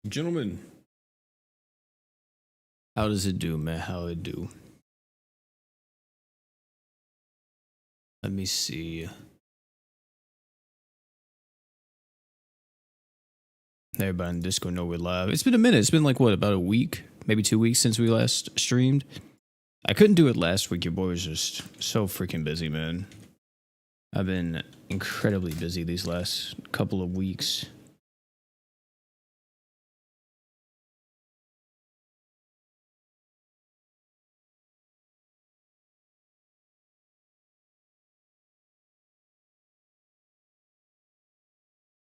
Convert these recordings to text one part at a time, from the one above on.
Gentlemen, how does it do, man? How it do? Let me see. Everybody in Discord know we're live. It's been a minute. It's been like, what, about a week? Maybe 2 weeks since we last streamed. I couldn't do it last week. Your boy was just so freaking busy, man. I've been incredibly busy these last couple of weeks.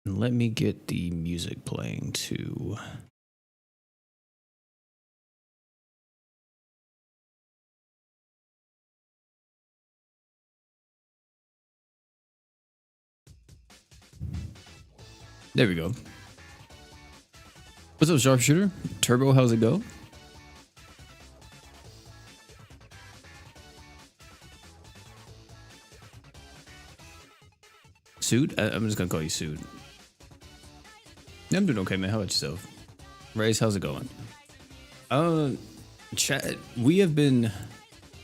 Let me get the music playing too. There we go. What's up, Sharpshooter? Turbo, how's it go? Suit? I'm just gonna call you Suit. Yeah, I'm doing okay, man. How about yourself? Race, how's it going? Chat, we have been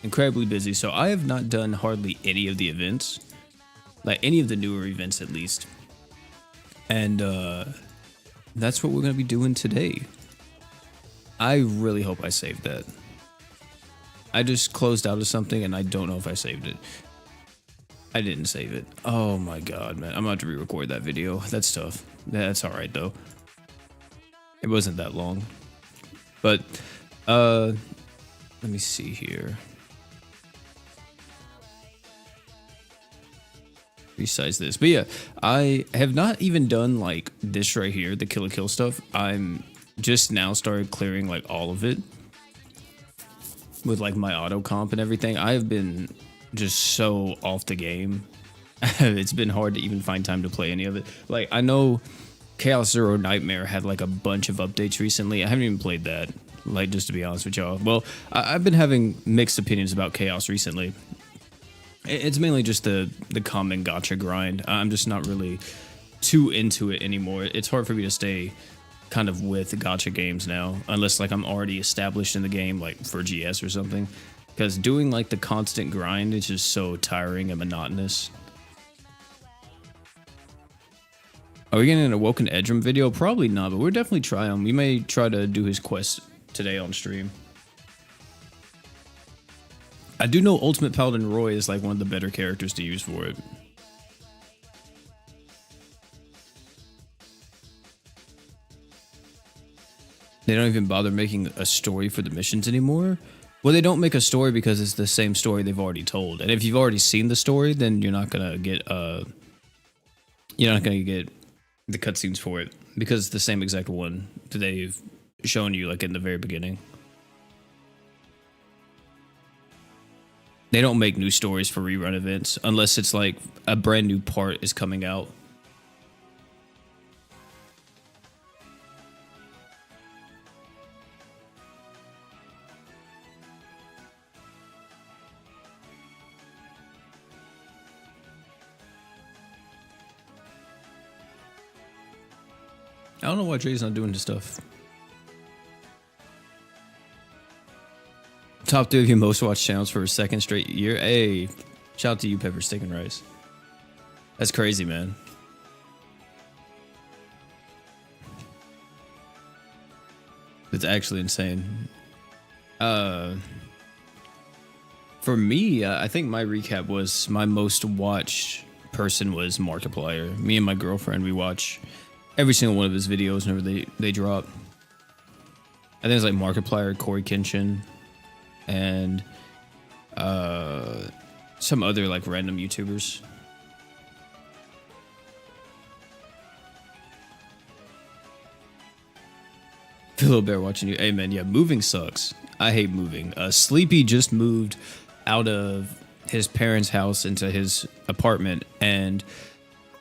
incredibly busy, so I have not done hardly any of the events. Like, any of the newer events, at least. And, that's what we're gonna be doing today. I really hope I saved that. I just closed out of something, and I don't know if I saved it. I didn't save it. Oh my god, man. I'm about to re-record that video. That's tough. That's alright, though. It wasn't that long. But, let me see here. Besides this. But yeah, I have not even done, like, this right here, the Kill la Kill stuff. I'm just now started clearing, like, all of it. With, like, my auto comp and everything. I have been just so off the game. It's been hard to even find time to play any of it. Like, I know Chaos Zero Nightmare had like a bunch of updates recently. I haven't even played that, like, just to be honest with y'all. Well, I've been having mixed opinions about Chaos recently. It's mainly just the common gacha grind. I'm just not really too into it anymore. It's hard for me to stay kind of with gacha games now, unless like I'm already established in the game, like for GS or something. Because doing like the constant grind is just so tiring and monotonous. Are we getting an Awoken Edrum video? Probably not, but we're definitely try him. We may try to do his quest today on stream. I do know Ultimate Paladin Roy is like one of the better characters to use for it. They don't even bother making a story for the missions anymore. Well, they don't make a story because it's the same story they've already told. And if you've already seen the story, then you're not gonna get the cutscenes for it because it's the same exact one that they've shown you like in the very beginning. They don't make new stories for rerun events unless it's like a brand new part is coming out. I don't know why Dre's not doing this stuff. Top 3 of your most watched channels for a second straight year. Hey, shout out to you, Pepper Steak and Rice. That's crazy, man. It's actually insane. For me, I think my recap was my most watched person was Markiplier. Me and my girlfriend, we watch every single one of his videos whenever they drop. I think it's like Markiplier, Corey Kenshin, and some other like random YouTubers. Feel a little better watching you. Hey man, yeah, moving sucks. I hate moving. Sleepy just moved out of his parents' house into his apartment, and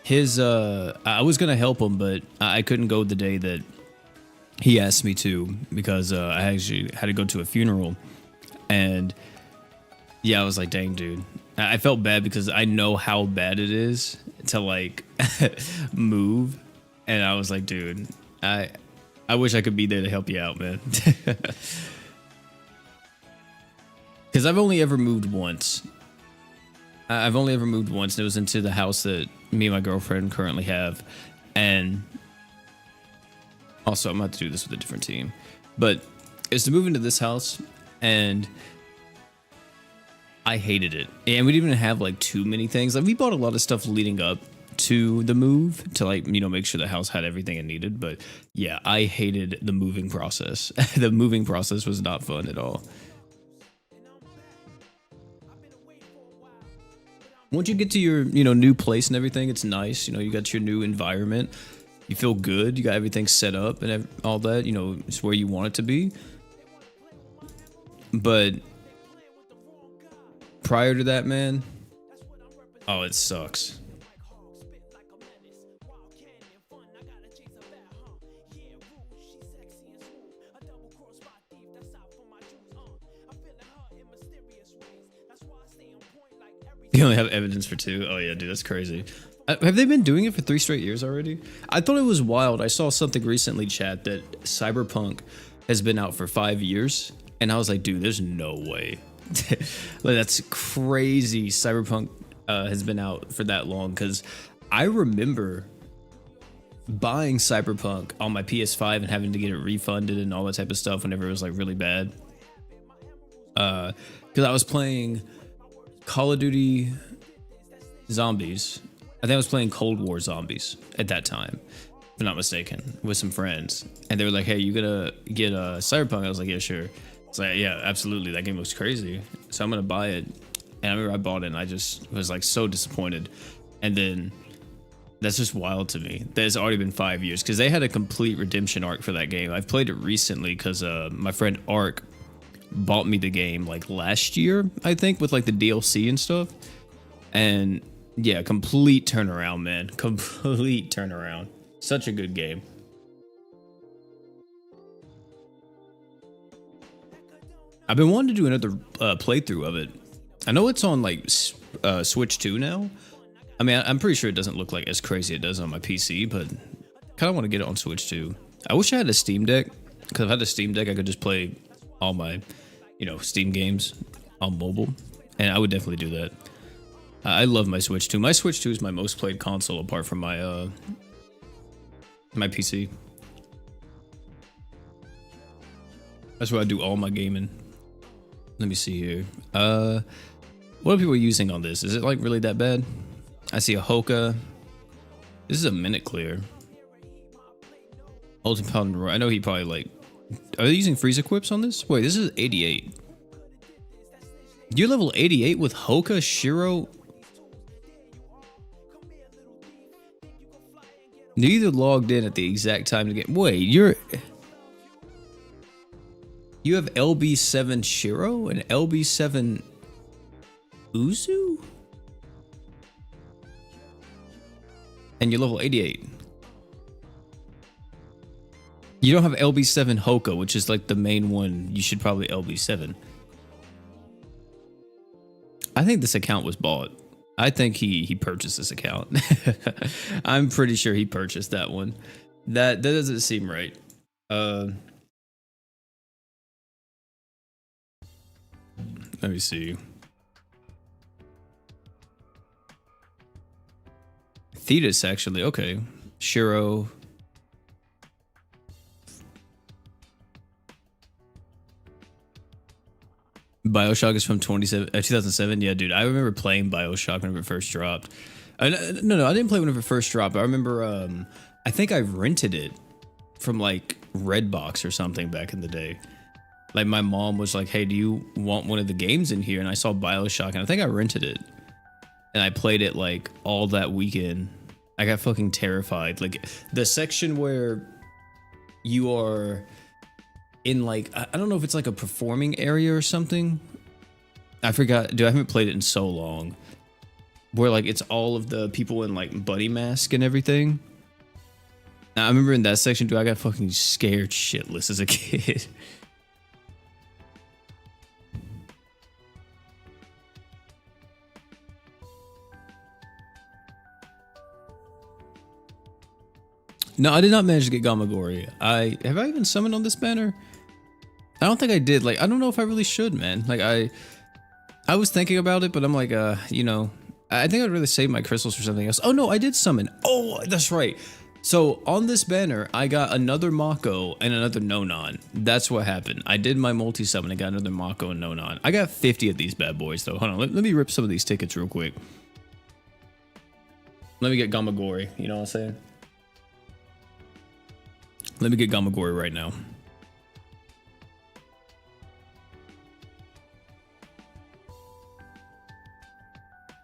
his I was gonna help him, but I couldn't go the day that he asked me to because I actually had to go to a funeral. And yeah, I was like, dang, dude. I felt bad because I know how bad it is to like move, and I was like, dude, I I wish I could be there to help you out, man. Because I've only ever moved once. I've only ever moved once, and it was into the house that me and my girlfriend currently have. And also, I'm about to do this with a different team. But it's to move into this house, and I hated it. And we didn't even have like too many things. Like we bought a lot of stuff leading up to the move to like, you know, make sure the house had everything it needed. But yeah, I hated the moving process. The moving process was not fun at all. Once you get to your, you know, new place and everything, it's nice. You know, you got your new environment. You feel good. You got everything set up and all that. You know, it's where you want it to be. But prior to that, man, oh, it sucks. You only have evidence for 2? Oh yeah, dude, that's crazy. Have they been doing it for 3 straight years already? I thought it was wild. I saw something recently, chat, that Cyberpunk has been out for 5 years. And I was like, dude, there's no way. Like, that's crazy. Cyberpunk has been out for that long. Because I remember buying Cyberpunk on my PS5 and having to get it refunded and all that type of stuff whenever it was like really bad. Because I was playing Call of Duty Zombies. I think I was playing Cold War Zombies at that time, if I'm not mistaken, with some friends. And they were like, hey, you gonna get a Cyberpunk? I was like, yeah, sure. It's like, yeah, absolutely. That game looks crazy. So I'm gonna buy it. And I remember I bought it and I just was like so disappointed. And then that's just wild to me. That it's already been 5 years because they had a complete redemption arc for that game. I've played it recently because my friend Ark bought me the game like last year, I think, with like the DLC and stuff. And yeah, complete turnaround, man. Complete turnaround. Such a good game. I've been wanting to do another playthrough of it. I know it's on like Switch 2 now. I mean, I'm pretty sure it doesn't look like as crazy as it does on my PC, but kind of want to get it on Switch 2. I wish I had a Steam Deck, because if I had a Steam Deck, I could just play all my, you know, Steam games on mobile, and I would definitely do that. I love my Switch 2. My Switch 2 is my most played console apart from my my PC. That's where I do all my gaming. Let me see here. What are people using on this? Is it like really that bad? I see a Hoka. This is a minute clear. Ultimate Paladin Roy. I know he probably like. Are they using freeze equips on this? Wait, this is 88. You're level 88 with Hoka, Shiro. Neither logged in at the exact time to get. Wait, you have LB7 Shiro and LB7 Uzu? And you're level 88. You don't have LB7 Hoka, which is like the main one. You should probably LB7. I think this account was bought. I think he purchased this account. I'm pretty sure he purchased that one. That doesn't seem right. Let me see. Thetis, actually. Okay. Shiro. BioShock is from 2007. Yeah, dude. I remember playing BioShock whenever it first dropped. No, I didn't play whenever it first dropped. I remember, I think I rented it from like Redbox or something back in the day. Like my mom was like, hey, do you want one of the games in here? And I saw BioShock and I think I rented it. And I played it like all that weekend. I got fucking terrified. Like the section where you are in like, I don't know if it's like a performing area or something. I forgot. Dude, I haven't played it in so long. Where like it's all of the people in like buddy mask and everything. Now, I remember in that section, dude, I got fucking scared shitless as a kid. No, I did not manage to get Gamagori. Have I even summoned on this banner? I don't think I did. Like, I don't know if I really should, man. Like, I was thinking about it, but I'm like, you know, I think I'd rather save my crystals for something else. Oh no, I did summon. Oh, that's right. So on this banner, I got another Mako and another Nonon. That's what happened. I did my multi-summon and got another Mako and Nonon. I got 50 of these bad boys though. Hold on, let me rip some of these tickets real quick. Let me get Gamagori, you know what I'm saying? Let me get Gamagori right now.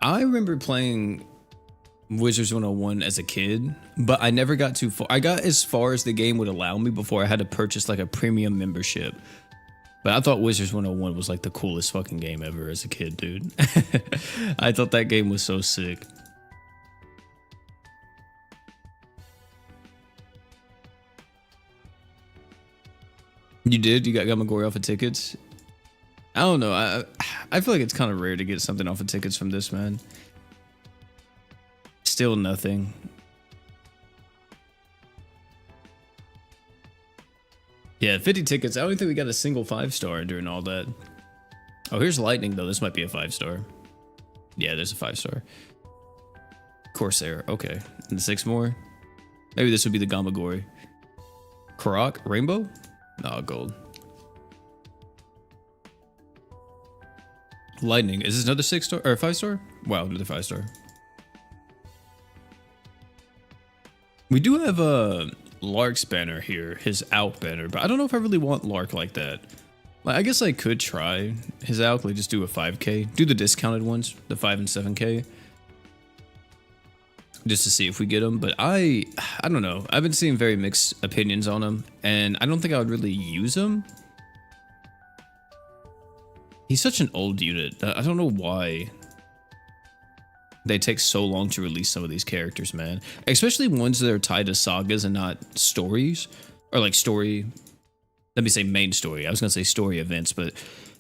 I remember playing Wizards 101 as a kid, but I never got too far. I got as far as the game would allow me before I had to purchase like a premium membership. But I thought Wizards 101 was like the coolest fucking game ever as a kid, dude. I thought that game was so sick. You did? You got Gamagori off of tickets? I don't know. I feel like it's kind of rare to get something off of tickets from this, man. Still nothing. Yeah, 50 tickets. I don't think we got a single 5-star during all that. Oh, here's Lightning, though. This might be a 5-star. Yeah, there's a 5-star. Corsair. Okay. And 6 more? Maybe this would be the Gamagori. Karak? Rainbow? No, gold. Lightning. Is this another 6-star or 5-star? Wow, another 5-star. We do have a Lark's banner here, his Alk banner, but I don't know if I really want Lark like that. Like, I guess I could try his Alk, like just do a 5k, do the discounted ones, the 5 and 7k, just to see if we get him. But I don't know. I've been seeing very mixed opinions on him, and I don't think I would really use him. He's such an old unit. I don't know why they take so long to release some of these characters, man. Especially ones that are tied to sagas and not stories. Or like story... Let me say main story. I was going to say story events, but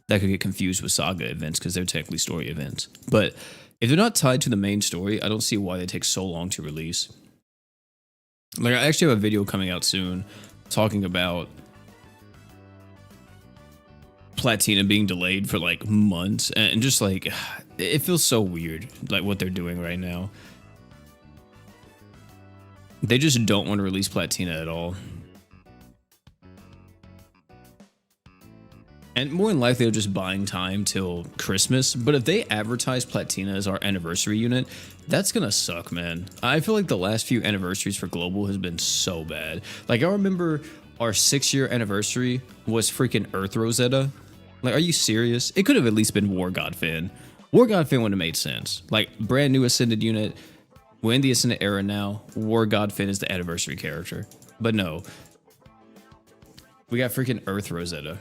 that could get confused with saga events because they're technically story events. But if they're not tied to the main story, I don't see why they take so long to release. Like, I actually have a video coming out soon talking about Platina being delayed for like months, and just like it feels so weird, like what they're doing right now. They just don't want to release Platina at all, and more than likely they're just buying time till Christmas. But if they advertise Platina as our anniversary unit, that's gonna suck, man. I feel like the last few anniversaries for Global has been so bad. Like, I remember our 6-year anniversary was freaking Earth Rosetta. Like, are you serious? It could have at least been War God Finn. War God Finn would have made sense. Like, brand new Ascended unit. We're in the Ascended era now. War God Finn is the anniversary character. But no. We got freaking Earth Rosetta.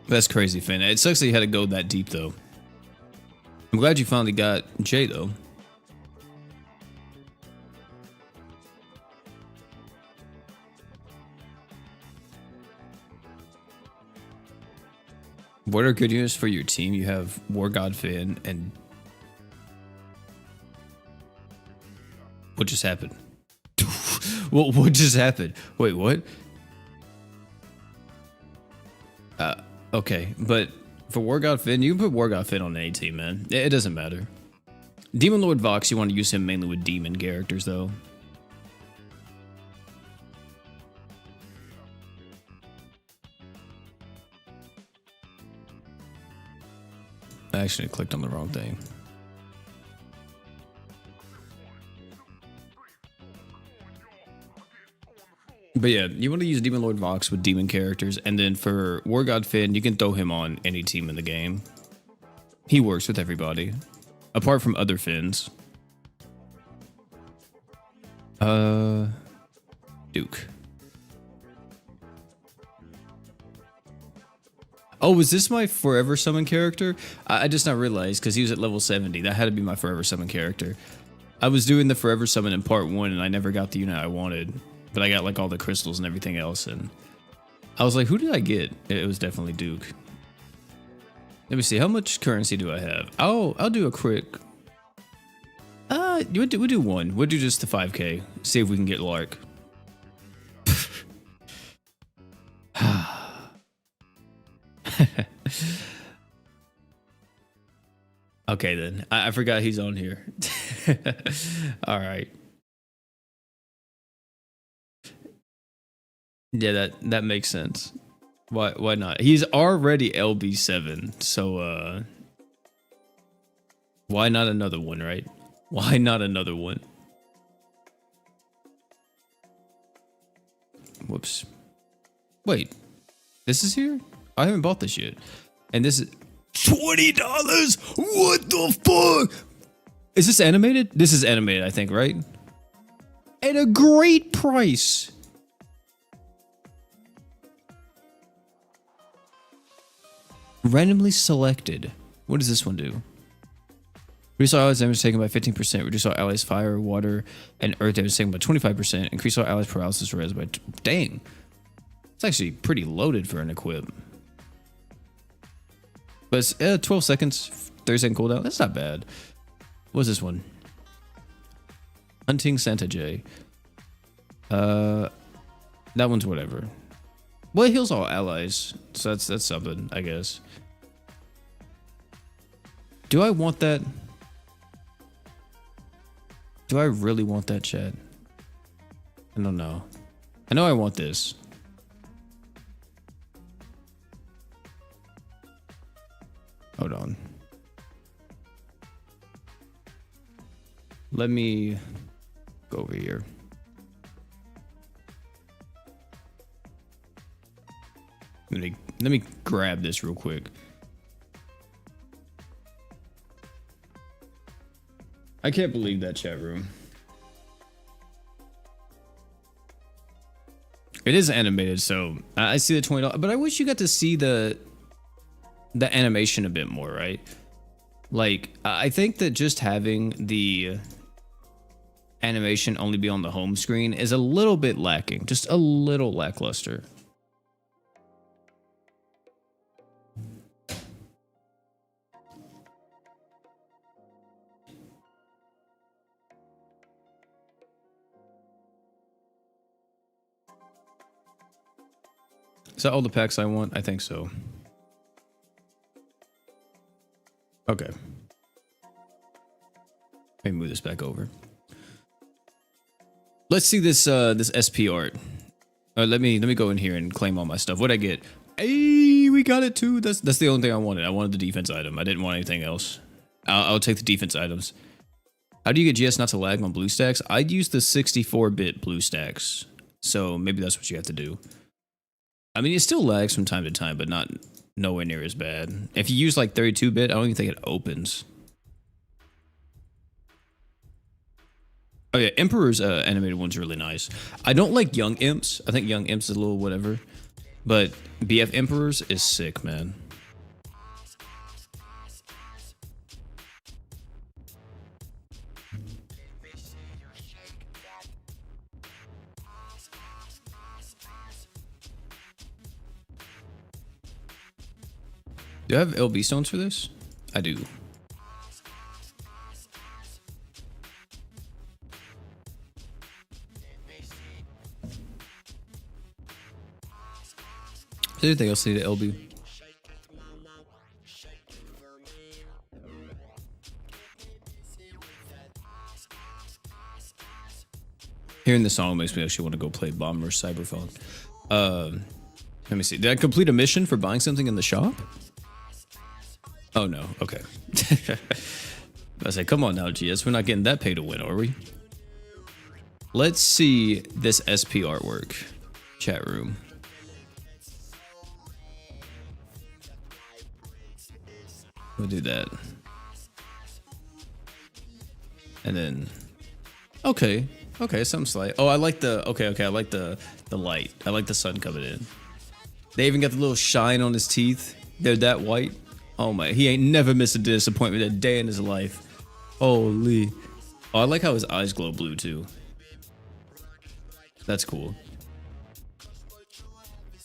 That's crazy, Finn. It sucks that you had to go that deep, though. I'm glad you finally got Jay, though. What are good units for your team? You have War God Finn and... What just happened? What just happened? Wait, what? Okay, but for War God Finn, you can put War God Finn on any team, man. It doesn't matter. Demon Lord Vox, you want to use him mainly with demon characters, though. I actually clicked on the wrong thing. But yeah, you want to use Demon Lord Vox with demon characters, and then for War God Finn, you can throw him on any team in the game. He works with everybody, apart from other Finns. Duke. Oh, was this my Forever Summon character? I just not realized, because he was at level 70. That had to be my Forever Summon character. I was doing the Forever Summon in part 1, and I never got the unit I wanted. But I got like all the crystals and everything else, and I was like, who did I get? It was definitely Duke. Let me see. How much currency do I have? I'll do a quick. We'll do one. We'll do just the 5K. See if we can get Lark. Okay then. I forgot he's on here. All right. Yeah, that makes sense. Why not? He's already LB7, so why not another one, right? Why not another one? Whoops. Wait. This is here? I haven't bought this yet. And this is $20? What the fuck? Is this animated? This is animated, I think, right? At a great price. Randomly selected. What does this one do? Reduce all allies damage taken by 15%. Reduce all allies fire, water, and earth damage taken by 25%. Increase all allies paralysis res by... Dang. It's actually pretty loaded for an equip. But it's 12 seconds, 30-second cooldown. That's not bad. What's this one? Hunting Santa J. That one's whatever. Well, it heals all allies, so that's something, I guess. Do I want that? Do I really want that, chat? I don't know. I know I want this. Hold on. Let me go over here. Let me grab this real quick. I can't believe that, chat room. It is animated, so I see the $20, but I wish you got to see the animation a bit more, right? Like, I think that just having the animation only be on the home screen is a little bit lacking, just a little lackluster. Is that all the packs I want? I think so. Okay. Let me move this back over. Let's see this this SP art. Let me go in here and claim all my stuff. What'd I get? Hey, we got it too. That's the only thing I wanted. I wanted the defense item. I didn't want anything else. I'll take the defense items. How do you get GS not to lag on BlueStacks? I'd use the 64-bit BlueStacks. So maybe that's what you have to do. I mean, it still lags from time to time, but not nowhere near as bad. If you use like 32-bit, I don't even think it opens. Oh yeah, Emperor's animated one's really nice. I don't like Young Imps. I think Young Imps is a little whatever. But BF Emperor's is sick, man. Do I have LB stones for this? I do. Is there anything else I need to LB? Hearing the song makes me actually want to go play Bomber Cyberpunk. Let me see. Did I complete a mission for buying something in the shop? Oh no, okay. I say, come on now, GS. We're not getting that pay to win, are we? Let's see this SP artwork. Chat room. We'll do that. And then, okay, something slight. Oh, I like the, okay, I like the light. I like the sun coming in. They even got the little shine on his teeth. They're that white. Oh my, he ain't never missed a disappointment a day in his life. Holy. Oh, I like how his eyes glow blue too. That's cool.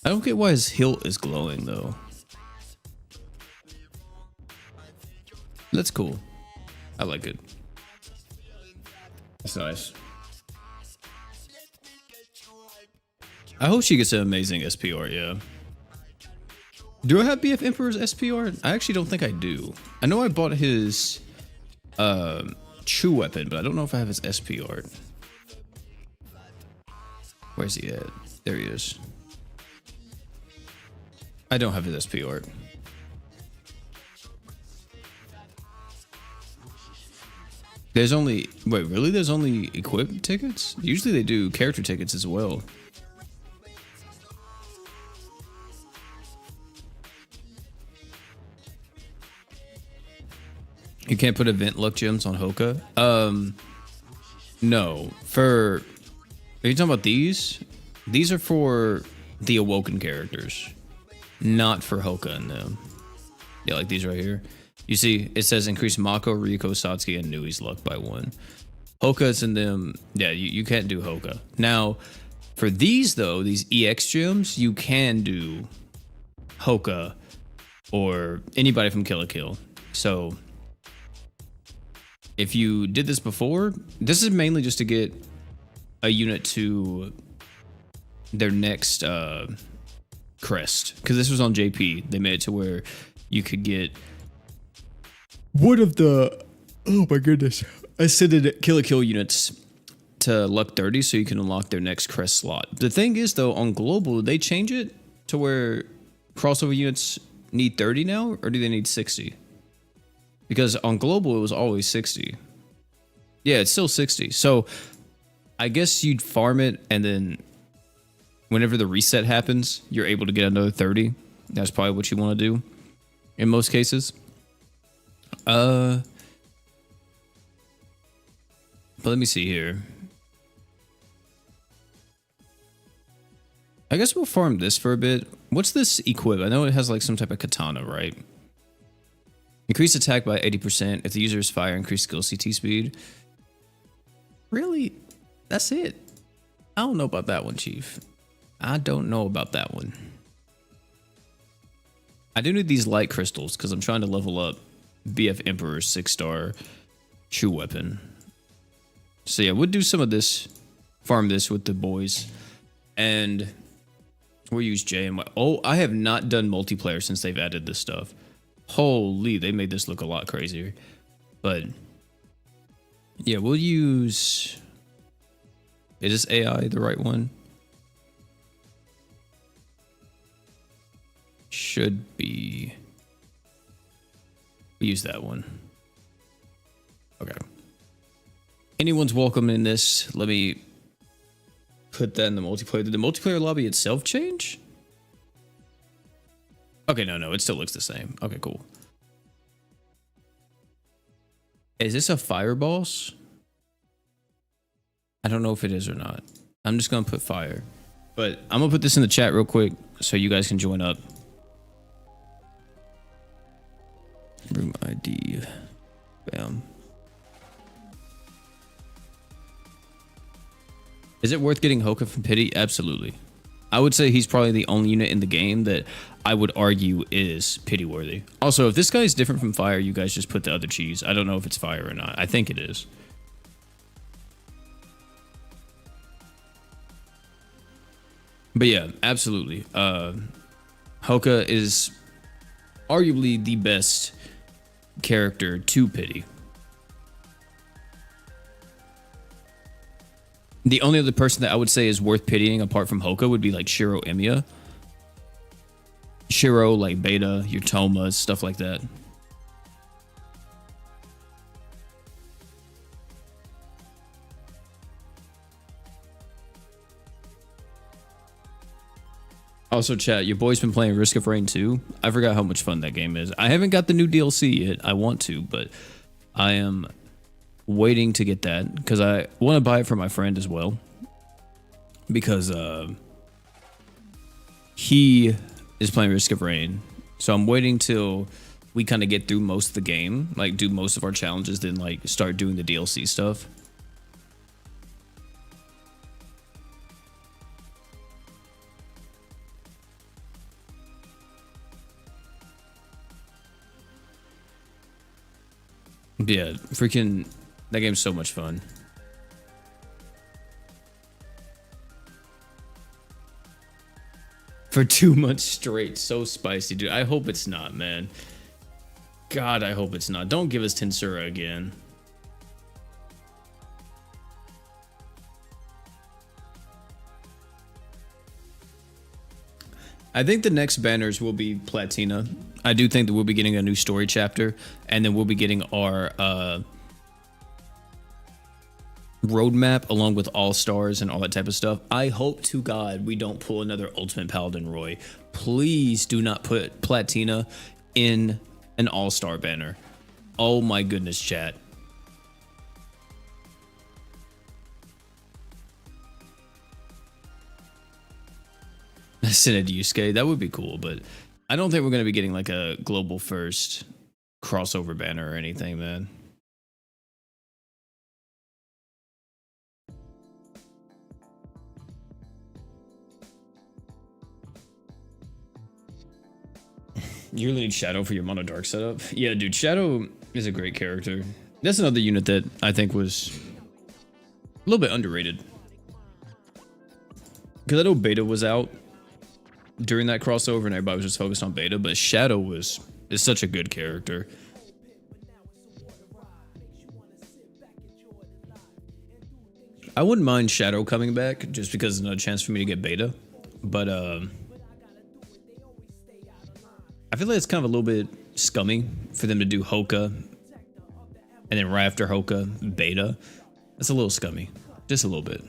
I don't get why his hilt is glowing though. That's cool. I like it. That's nice. I hope she gets an amazing SPR, yeah. Do I have BF Emperor's SPR? I actually don't think I do. I know I bought his Chew weapon, but I don't know if I have his SPR. Where's he at? There he is. I don't have his SPR. There's only, wait, really? There's only equip tickets? Usually they do character tickets as well. You can't put event luck gems on Hoka? No. Are you talking about these? These are for the awoken characters, not for Hoka and them. Yeah, like these right here. You see, it says increase Mako, Ryuko, Satsuki, and Nui's luck by 1. Hoka's in them. Yeah, you can't do Hoka. Now, for these though, these EX gems, you can do Hoka or anybody from Kill la Kill. So if you did this before, this is mainly just to get a unit to their next crest. Because this was on JP. They made it to where you could get one of the, oh my goodness, ascended Kill la Kill units to luck 30 so you can unlock their next crest slot. The thing is though, on global, they change it to where crossover units need 30 now, or do they need 60? Because on global, it was always 60. Yeah, it's still 60. So I guess you'd farm it, and then whenever the reset happens, you're able to get another 30. That's probably what you want to do in most cases. But let me see here. I guess we'll farm this for a bit. What's this equip? I know it has like some type of katana, right? Increase attack by 80%. If the user is fire, increase skill CT speed. Really? That's it? I don't know about that one, Chief. I don't know about that one. I do need these light crystals because I'm trying to level up BF Emperor's 6-star Chew weapon. So yeah, we'll do some of this, farm this with the boys, and we'll use J and oh, I have not done multiplayer since they've added this stuff. Holy, they made this look a lot crazier. But yeah, we'll use, is this AI the right one? Should be. We use that one. Okay. Anyone's welcome in this. Let me put that in the multiplayer. Did the multiplayer lobby itself change? Okay, no, it still looks the same. Okay, cool. Is this a fire boss? I don't know if it is or not. I'm just gonna put fire. But I'm gonna put this in the chat real quick so you guys can join up. Room ID. Bam. Is it worth getting Hoka from Pity? Absolutely. I would say he's probably the only unit in the game that I would argue is pity worthy. Also, if this guy is different from fire, you guys just put the other cheese. I don't know if it's fire or not. I think it is. But yeah, absolutely. Hoka is arguably the best character to pity. The only other person that I would say is worth pitying apart from Hoka would be like Shiro Emiya. Shiro, like Beta, your Tomas, stuff like that. Also, chat, your boy's been playing Risk of Rain 2. I forgot how much fun that game is. I haven't got the new DLC yet. I want to, but I am waiting to get that because I want to buy it for my friend as well. Because he is playing Risk of Rain. So I'm waiting till we kind of get through most of the game, like do most of our challenges, then like start doing the DLC stuff. Yeah, freaking that game's so much fun. For 2 months straight, so spicy, dude. I hope it's not, man. God, I hope it's not. Don't give us Tensura again. I think the next banners will be Platina. I do think that we'll be getting a new story chapter, and then we'll be getting our roadmap along with all stars and all that type of stuff. I hope to God we don't pull another Ultimate Paladin Roy. Please do not put Platina in an all-star banner. Oh my goodness, chat. Synod Yusuke, that would be cool, but I don't think we're going to be getting like a global first crossover banner or anything, man. You really need Shadow for your Mono Dark setup? Yeah, dude, Shadow is a great character. That's another unit that I think was a little bit underrated. Because I know Beta was out during that crossover and everybody was just focused on Beta, but Shadow is such a good character. I wouldn't mind Shadow coming back just because it's another chance for me to get Beta, but I feel like it's kind of a little bit scummy for them to do Hoka and then right after Hoka, Beta. That's a little scummy, just a little bit.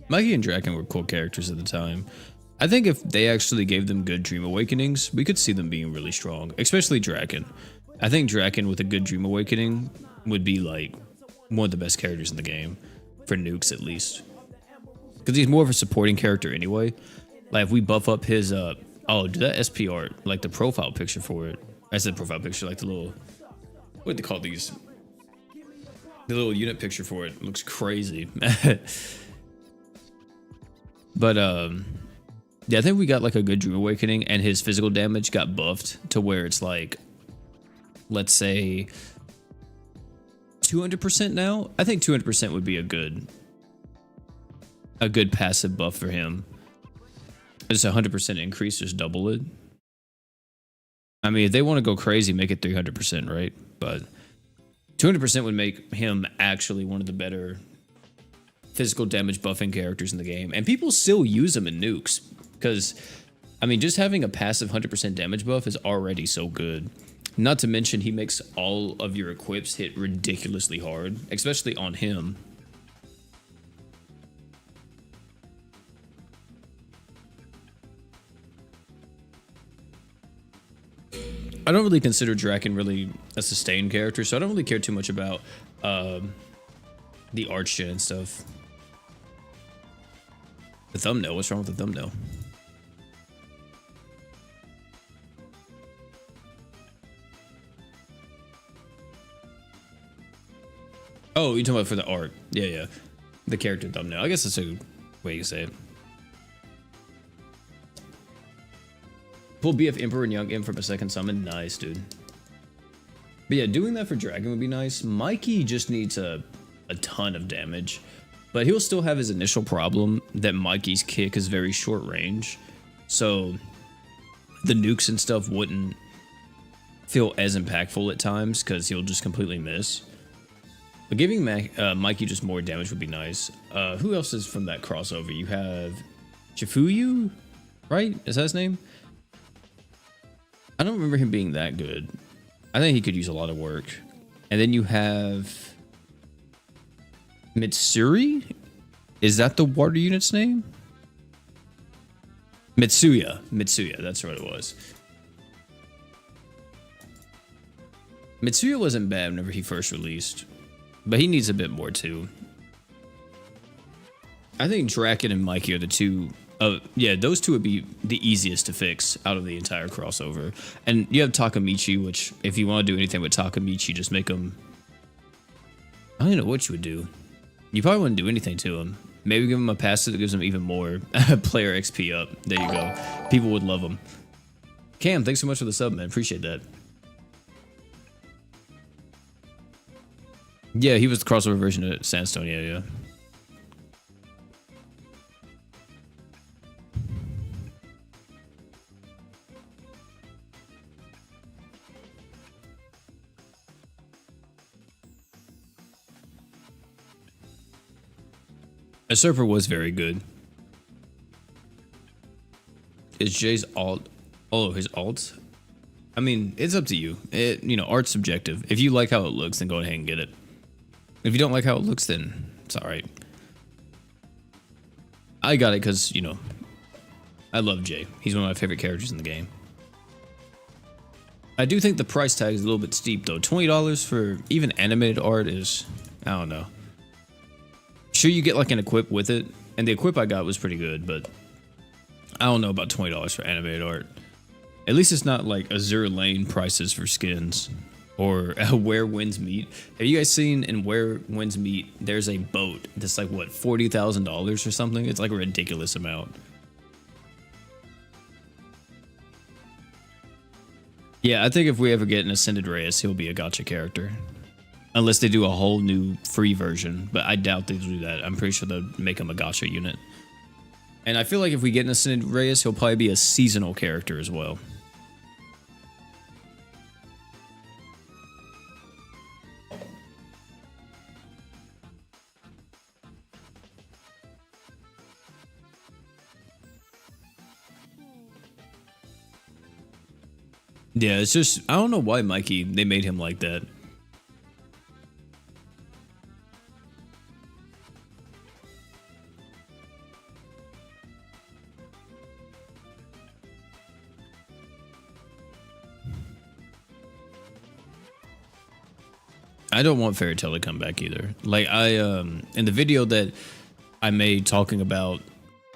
Mikey and Draken were cool characters at the time. I think if they actually gave them good Dream Awakenings, we could see them being really strong, especially Draken. I think Draken with a good Dream Awakening would be like one of the best characters in the game, for nukes at least. Because he's more of a supporting character anyway. Like if we buff up his, oh, do that SP art, like the profile picture for it. I said profile picture, like the little, what do they call these? The little unit picture for it looks crazy. But yeah, I think we got like a good Dream Awakening and his physical damage got buffed to where it's like, let's say 200% now. I think 200% would be a good passive buff for him. Just 100% increase, just double it. I mean, if they want to go crazy, make it 300%, right? But 200% would make him actually one of the better physical damage buffing characters in the game, and people still use them in nukes because, I mean, just having a passive 100% damage buff is already so good. Not to mention, he makes all of your equips hit ridiculously hard, especially on him. I don't really consider Draken really a sustained character, so I don't really care too much about the art shit and stuff. The thumbnail, what's wrong with the thumbnail? Oh, you're talking about for the art. Yeah, yeah. The character thumbnail. I guess that's a way you say it. Pull BF Emperor and Young Imp from a second summon. Nice, dude. But yeah, doing that for Dragon would be nice. Mikey just needs a ton of damage. But he'll still have his initial problem that Mikey's kick is very short range. So the nukes and stuff wouldn't feel as impactful at times because he'll just completely miss. But giving Mikey just more damage would be nice. Who else is from that crossover? You have Chifuyu, right? Is that his name? I don't remember him being that good. I think he could use a lot of work. And then you have Mitsuri? Is that the water unit's name? Mitsuya. Mitsuya, that's what it was. Mitsuya wasn't bad whenever he first released, but he needs a bit more too. I think Draken and Mikey are the two. Yeah, those two would be the easiest to fix out of the entire crossover. And you have Takamichi, which if you want to do anything with Takamichi, just make him. I don't know what you would do. You probably wouldn't do anything to him. Maybe give him a pass that gives him even more player XP up. There you go. People would love him. Cam, thanks so much for the sub, man. Appreciate that. Yeah, he was the crossover version of Sandstone. Yeah. A Surfer was very good. Is Jay's alt? Oh, his alt? I mean, it's up to you. Art's subjective. If you like how it looks, then go ahead and get it. If you don't like how it looks, then it's all right. I got it because, I love Jay. He's one of my favorite characters in the game. I do think the price tag is a little bit steep, though. $20 for even animated art is, I don't know. Sure, you get like an equip with it, and the equip I got was pretty good, but I don't know about $20 for animated art. At least it's not like Azure Lane prices for skins or Where Winds Meet. Have you guys seen in Where Winds Meet, there's a boat that's like, what, $40,000 or something? It's like a ridiculous amount. Yeah, I think if we ever get an Ascended Reyes, he'll be a gacha character. Unless they do a whole new free version, but I doubt they'll do that. I'm pretty sure they'll make him a gacha unit. And I feel like if we get an Ascended Reyes, he'll probably be a seasonal character as well. Yeah, it's just, I don't know why Mikey, they made him like that. I don't want Fairy Tail to come back either. Like in the video that I made talking about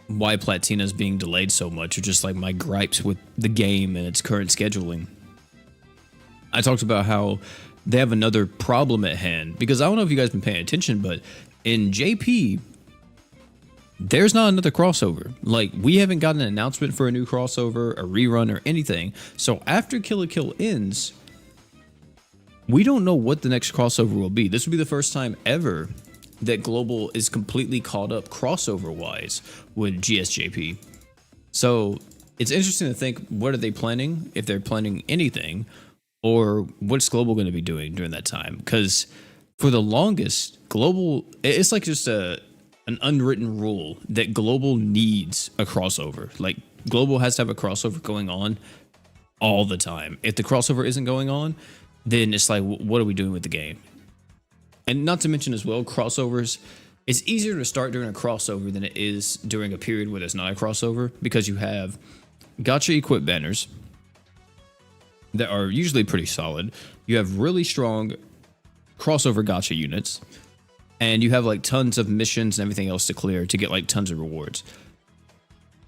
why Platina's being delayed so much, or just like my gripes with the game and its current scheduling, I talked about how they have another problem at hand. Because I don't know if you guys have been paying attention, but in JP, there's not another crossover. Like, we haven't gotten an announcement for a new crossover, a rerun, or anything. So after Kill la Kill ends, we don't know what the next crossover will be. This will be the first time ever that Global is completely caught up crossover-wise with GSJP. So it's interesting to think, what are they planning, if they're planning anything, or what's Global going to be doing during that time? Because for the longest, Global, it's like just an unwritten rule that Global needs a crossover. Like, Global has to have a crossover going on all the time. If the crossover isn't going on, then it's like, what are we doing with the game? And not to mention as well, crossovers, it's easier to start during a crossover than it is during a period where there's not a crossover, because you have gacha equip banners that are usually pretty solid. You have really strong crossover gacha units, and you have like tons of missions and everything else to clear to get like tons of rewards.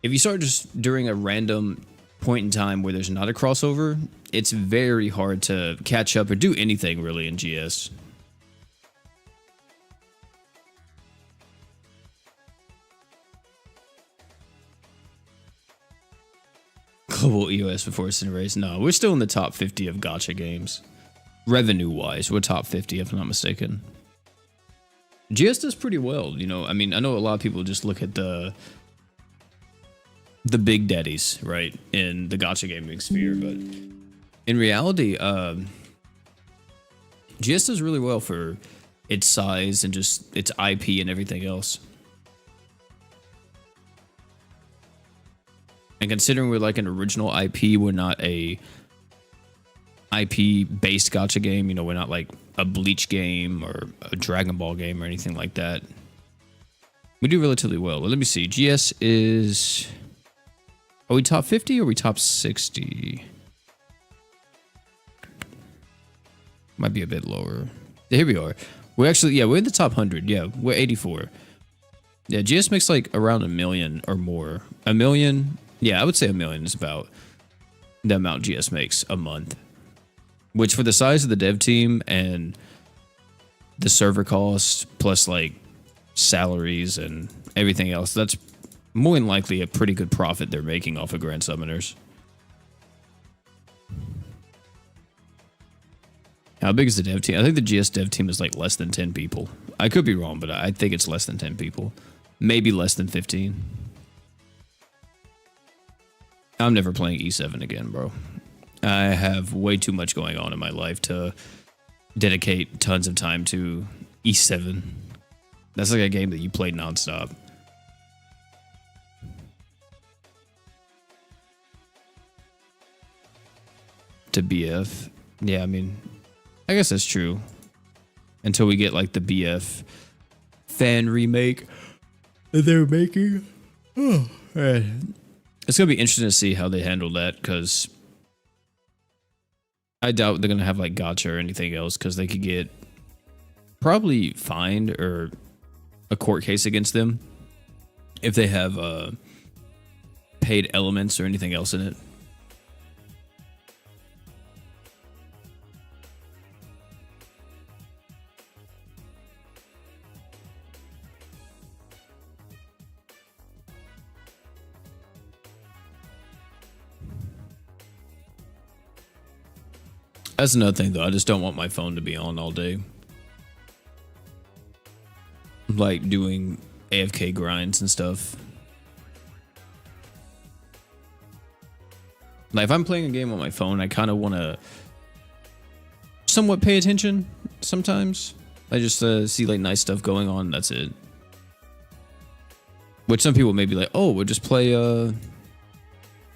If you start just during a random point in time where there's not a crossover, it's very hard to catch up or do anything really in GS. Global EOS before Cinerace. No, we're still in the top 50 of gacha games. Revenue-wise, we're top 50 if I'm not mistaken. GS does pretty well, I mean, I know a lot of people just look at the big daddies, right, in the gacha gaming sphere, but in reality, GS does really well for its size and just its IP and everything else. And considering we're like an original IP, we're not a IP-based gacha game. We're not like a Bleach game or a Dragon Ball game or anything like that. We do relatively well. Well, let me see. GS is... Are we top 50 or are we top 60? Might be a bit lower. Here we are. We're actually, yeah, we're in the top 100. Yeah, we're 84. Yeah, GS makes like around 1 million or more. 1 million... Yeah, I would say 1 million is about the amount GS makes a month. Which, for the size of the dev team and the server cost, plus like salaries and everything else, that's more than likely a pretty good profit they're making off of Grand Summoners. How big is the dev team? I think the GS dev team is like less than 10 people. I could be wrong, but I think it's less than 10 people. Maybe less than 15. I'm never playing E7 again, bro. I have way too much going on in my life to dedicate tons of time to E7. That's like a game that you play nonstop. To BF. Yeah, I mean, I guess that's true. Until we get like the BF fan remake that they're making. Oh, man. It's going to be interesting to see how they handle that, because I doubt they're going to have like gacha or anything else, because they could get probably fined or a court case against them if they have paid elements or anything else in it. That's another thing, though. I just don't want my phone to be on all day. Like doing AFK grinds and stuff. Like if I'm playing a game on my phone, I kind of want to somewhat pay attention sometimes. I just see like nice stuff going on. That's it. Which some people may be like, oh, we'll just play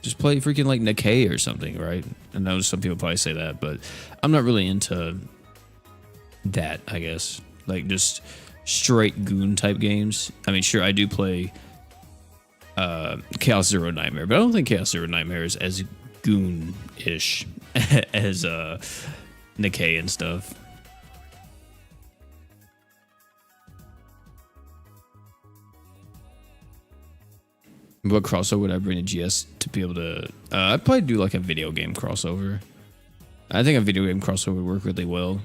freaking like Nikkei or something, right? I know some people probably say that, but I'm not really into that, I guess. Like just straight goon type games. I mean, sure, I do play Chaos Zero Nightmare, but I don't think Chaos Zero Nightmare is as goon-ish as Nikkei and stuff. What crossover would I bring to GS to be able to... I'd probably do like a video game crossover. I think a video game crossover would work really well.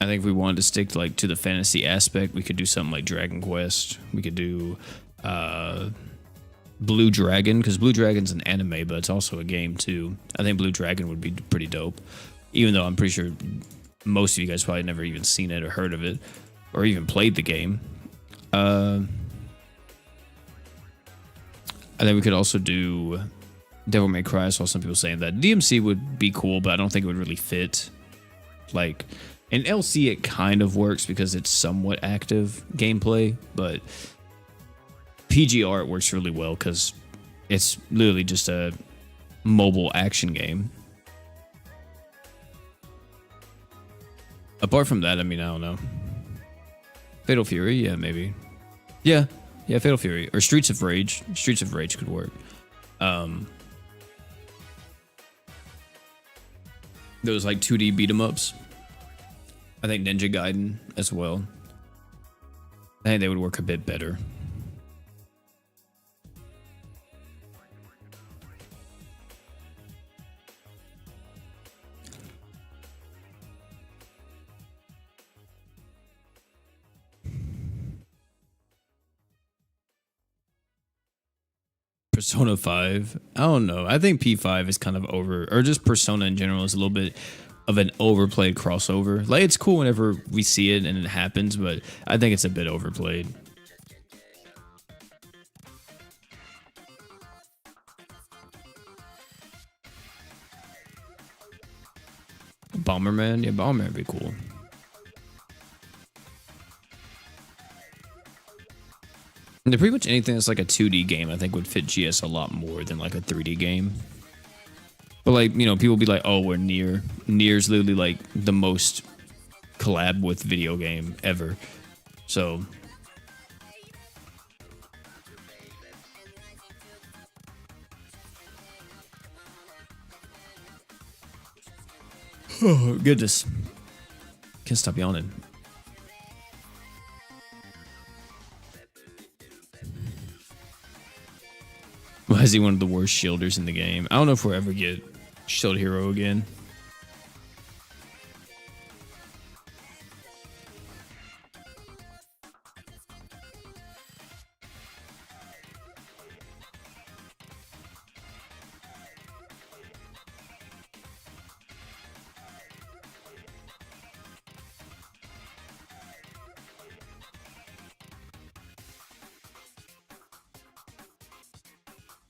I think if we wanted to stick to the fantasy aspect, we could do something like Dragon Quest. We could do Blue Dragon, because Blue Dragon's an anime, but it's also a game too. I think Blue Dragon would be pretty dope. Even though I'm pretty sure most of you guys probably never even seen it or heard of it, or even played the game. I think we could also do Devil May Cry. I saw some people saying that DMC would be cool, but I don't think it would really fit. Like in LC, it kind of works because it's somewhat active gameplay, but PGR it works really well because it's literally just a mobile action game. Apart from that, I mean, I don't know. Fatal Fury, yeah, maybe. Yeah, Fatal Fury or Streets of Rage. Streets of Rage could work. Those like 2D beat 'em ups. I think Ninja Gaiden as well. I think they would work a bit better. Persona 5. I don't know. I think P5 is kind of over, or just Persona in general is a little bit of an overplayed crossover. Like it's cool whenever we see it and it happens, but I think it's a bit overplayed. Bomberman? Yeah, Bomberman would be cool. And pretty much anything that's like a 2D game, I think would fit GS a lot more than like a 3D game. But like, you know, people be like, oh, we're Nier. Nier's literally like the most collab with video game ever. So. Oh, goodness. Can't stop yawning. Why is he one of the worst shielders in the game? I don't know if we'll ever get Shield Hero again.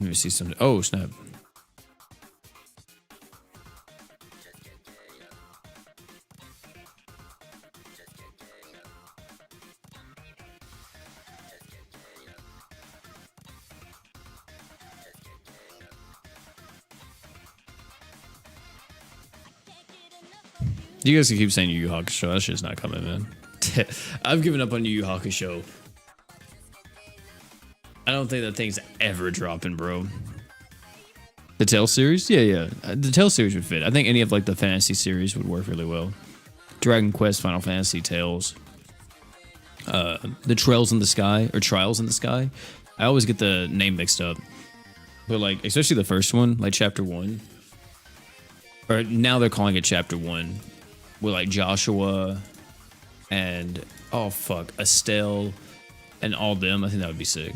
Let me see something. Oh, snap. You guys can keep saying Yu Hakusho. That shit's not coming, man. I've given up on Yu Hakusho. I don't think that thing's ever dropping, bro. The Tales series? Yeah. The Tales series would fit. I think any of like the fantasy series would work really well. Dragon Quest, Final Fantasy, Tales. The Trails in the Sky, or Trials in the Sky. I always get the name mixed up. But like, especially the first one, like Chapter 1. Or now they're calling it Chapter 1. With like Joshua and, oh fuck, Estelle and all them. I think that would be sick.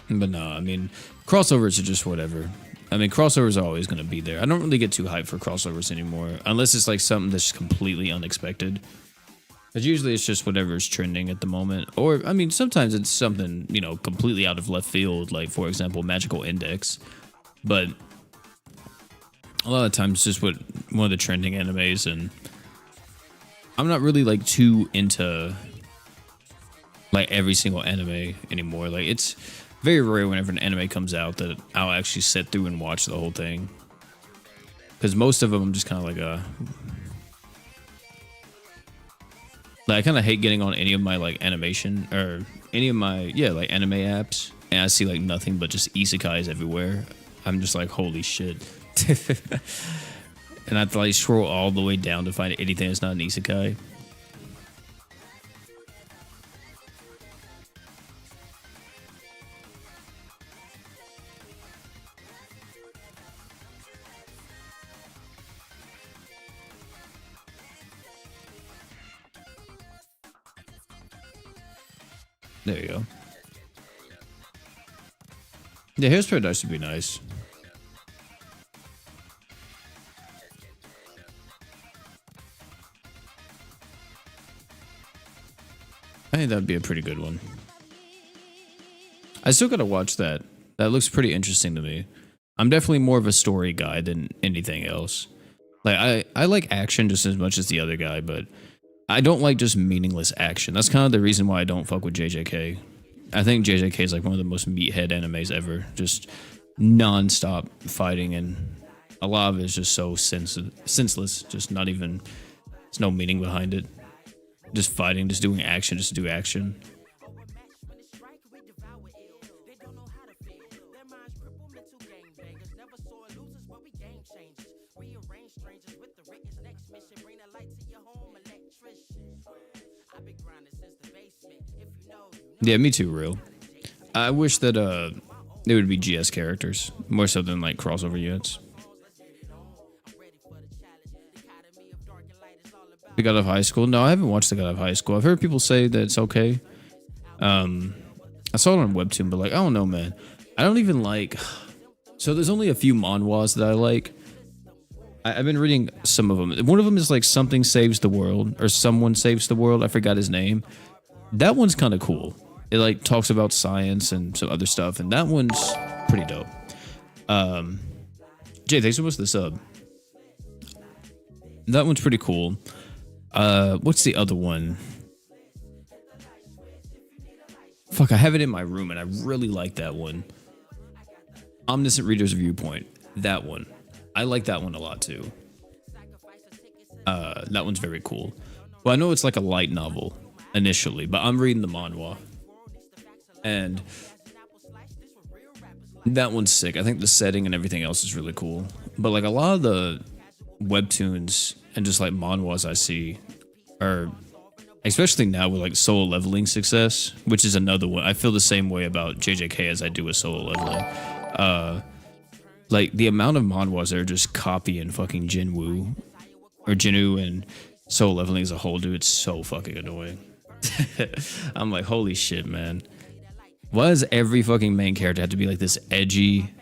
But no, I mean, crossovers are just whatever. I mean, crossovers are always going to be there. I don't really get too hyped for crossovers anymore, unless it's like something that's completely unexpected. Because usually it's just whatever's trending at the moment. Or, I mean, sometimes it's something, you know, completely out of left field, like, for example, Magical Index. But a lot of times it's just one of the trending animes, and I'm not really, like, too into, like, every single anime anymore. Like, it's very rare whenever an anime comes out that I'll actually sit through and watch the whole thing. Because most of them I'm just kind of like I kind of hate getting on any of my like animation or any of my like anime apps and I see like nothing but just isekais everywhere. I'm just like, holy shit. And I have to like scroll all the way down to find anything that's not an isekai. There you go. Yeah, Here's Paradise would be nice. I think that'd be a pretty good one. I still gotta watch that. That looks pretty interesting to me. I'm definitely more of a story guy than anything else. Like, I like action just as much as the other guy, but I don't like just meaningless action. That's kind of the reason why I don't fuck with JJK. I think JJK is like one of the most meathead animes ever. Just non-stop fighting, and a lot of it is just so senseless. Just not even, there's no meaning behind it. Just fighting, just doing action, just to do action. Yeah, me too, real. I wish that they would be GS characters more so than like crossover units. The God of High School? No, I haven't watched The God of High School. I've heard people say that it's okay. I saw it on Webtoon, but like, I don't know, man. I don't even like... So there's only a few manhwas that I like. I've been reading some of them. One of them is like Something Saves the World, or Someone Saves the World. I forgot his name. That one's kind of cool. It like talks about science and some other stuff, and that one's pretty dope. Jay, thanks so much for the sub. That one's pretty cool. What's the other one? Fuck, I have it in my room, and I really like that one. Omniscient Reader's Viewpoint. That one. I like that one a lot, too. That one's very cool. Well, I know it's like a light novel, initially, but I'm reading the manhwa. And that one's sick. I think the setting and everything else is really cool. But like a lot of the webtoons and just like manhwas I see are, especially now with like solo leveling success, which is another one. I feel the same way about JJK as I do with solo leveling. Like the amount of manhwas that are just copying fucking Jinwoo or Jinwoo and solo leveling as a whole, dude, it's so fucking annoying. I'm like, holy shit, man. Why does every fucking main character have to be like this edgy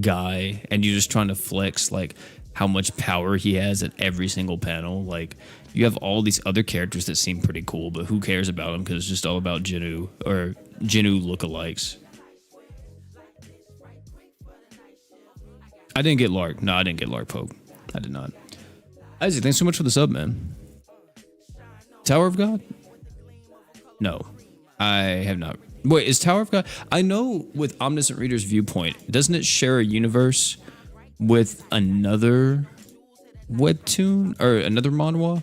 guy and you're just trying to flex like how much power he has at every single panel? Like you have all these other characters that seem pretty cool, but who cares about them because it's just all about Jinu or Jinu lookalikes. I didn't get Lark. No, I didn't get Lark Poke. I did not. Isaac, thanks so much for the sub, man. Tower of God? No, I have not. Wait, is Tower of God? I know with Omniscient Reader's Viewpoint, doesn't it share a universe with another webtoon or another manhwa?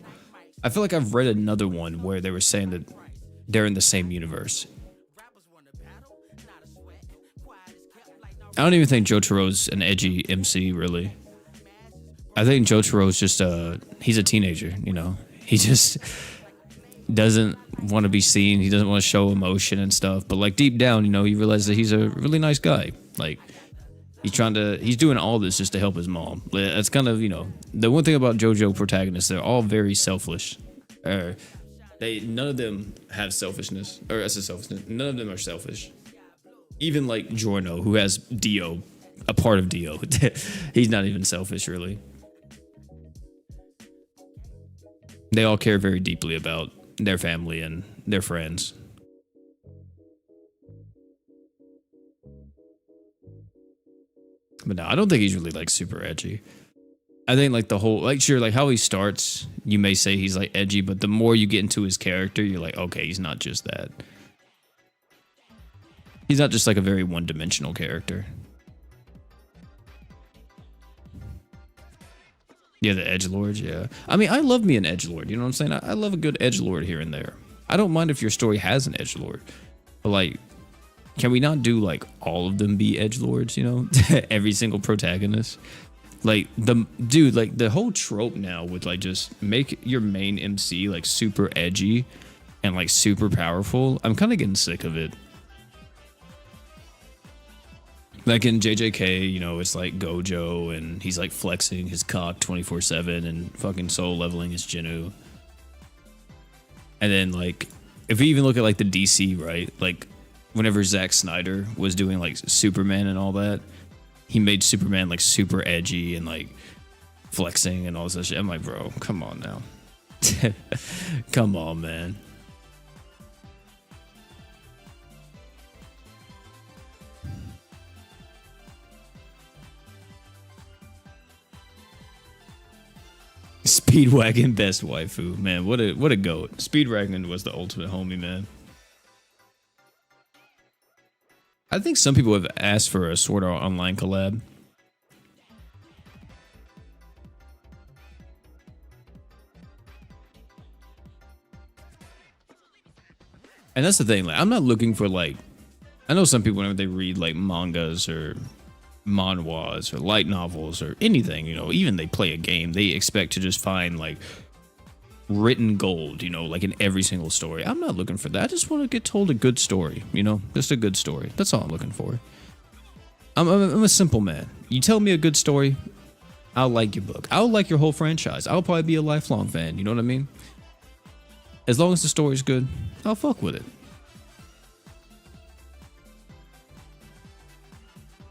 I feel like I've read another one where they were saying that they're in the same universe. I don't even think Jotaro's an edgy MC, really. I think Jotaro's just he's a teenager, you know. He just doesn't want to be seen. He doesn't want to show emotion and stuff. But like deep down, you know, you realize that he's a really nice guy. Like he's doing all this just to help his mom. That's kind of, you know, the one thing about JoJo protagonists, they're all very selfish. None of them have selfishness, or as a selfishness. None of them are selfish. Even like Giorno, who has Dio, a part of Dio, he's not even selfish, really. They all care very deeply about their family and their friends. But no, I don't think he's really like super edgy. I think like the whole, like sure, like how he starts, you may say he's like edgy, but the more you get into his character, you're like, okay, he's not just that. He's not just like a very one-dimensional character. Yeah, the edgelords, yeah. I mean, I love me an edgelord, you know what I'm saying? I love a good edgelord here and there. I don't mind if your story has an edgelord. But like, can we not do like all of them be edgelords, you know? Every single protagonist. Like the whole trope now with like just make your main MC like super edgy and like super powerful. I'm kind of getting sick of it. Like in JJK, you know, it's like Gojo and he's like flexing his cock 24/7 and fucking soul leveling his Jinu. And then like, if we even look at like the DC, right? Like whenever Zack Snyder was doing like Superman and all that, he made Superman like super edgy and like flexing and all this shit. I'm like, bro, come on now. Come on, man. Speedwagon best waifu, man. What a goat. Speedwagon was the ultimate homie, man. I think some people have asked for a Sword Art Online collab. And that's the thing, like I'm not looking for like, I know some people whenever they read like mangas or manhwas or light novels or anything, you know, even they play a game, they expect to just find like written gold, you know, like in every single story. I'm not looking for that. I just want to get told a good story, you know, just a good story. That's all I'm looking for. I'm a simple man. You tell me a good story, I'll like your book. I'll like your whole franchise. I'll probably be a lifelong fan. You know what I mean? As long as the story's good, I'll fuck with it.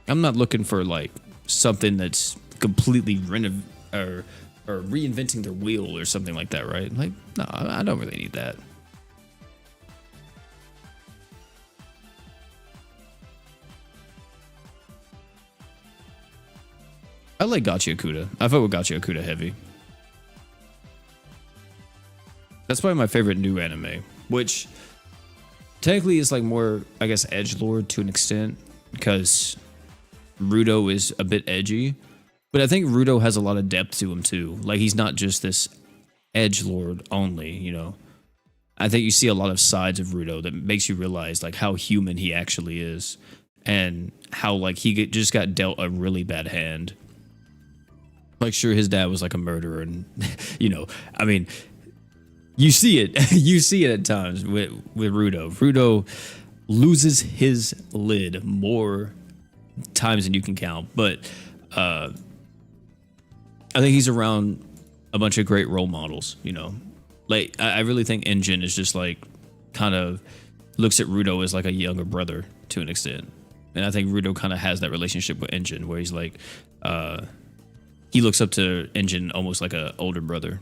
I'm not looking for like something that's completely or reinventing their wheel or something like that, right? Like, no, I don't really need that. I like Gachiakuta. I fuck with Gachiakuta heavy. That's probably my favorite new anime, which technically is like more, I guess, edgelord to an extent, because Rudo is a bit edgy, but I think Rudo has a lot of depth to him too. Like he's not just this edgelord only, you know. I think you see a lot of sides of Rudo that makes you realize like how human he actually is, and how like he just got dealt a really bad hand. Like sure, his dad was like a murderer, and you know, I mean, you see it, you see it at times with Rudo. Rudo loses his lid more times than you can count, but I think he's around a bunch of great role models, you know. Like I really think Engine is just like kind of looks at Rudo as like a younger brother, to an extent. And I think Rudo kind of has that relationship with Engine where he's like, he looks up to Engine almost like a older brother.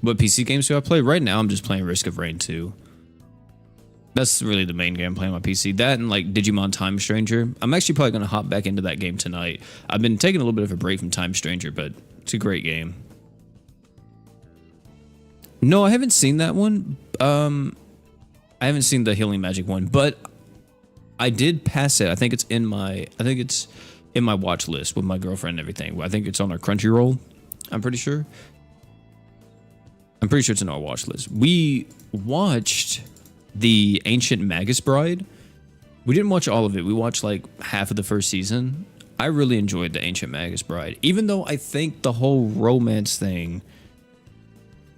What PC games do I play? Right now, I'm just playing Risk of Rain 2. That's really the main game I'm playing on my PC. That and like Digimon Time Stranger. I'm actually probably going to hop back into that game tonight. I've been taking a little bit of a break from Time Stranger, but it's a great game. No, I haven't seen that one. I haven't seen the Healing Magic one, but I did pass it. I think it's in my watch list with my girlfriend and everything. I think it's on our Crunchyroll. I'm pretty sure it's in our watch list. We watched the Ancient Magus Bride. We didn't watch all of it. We watched like half of the first season. I really enjoyed the Ancient Magus Bride, even though I think the whole romance thing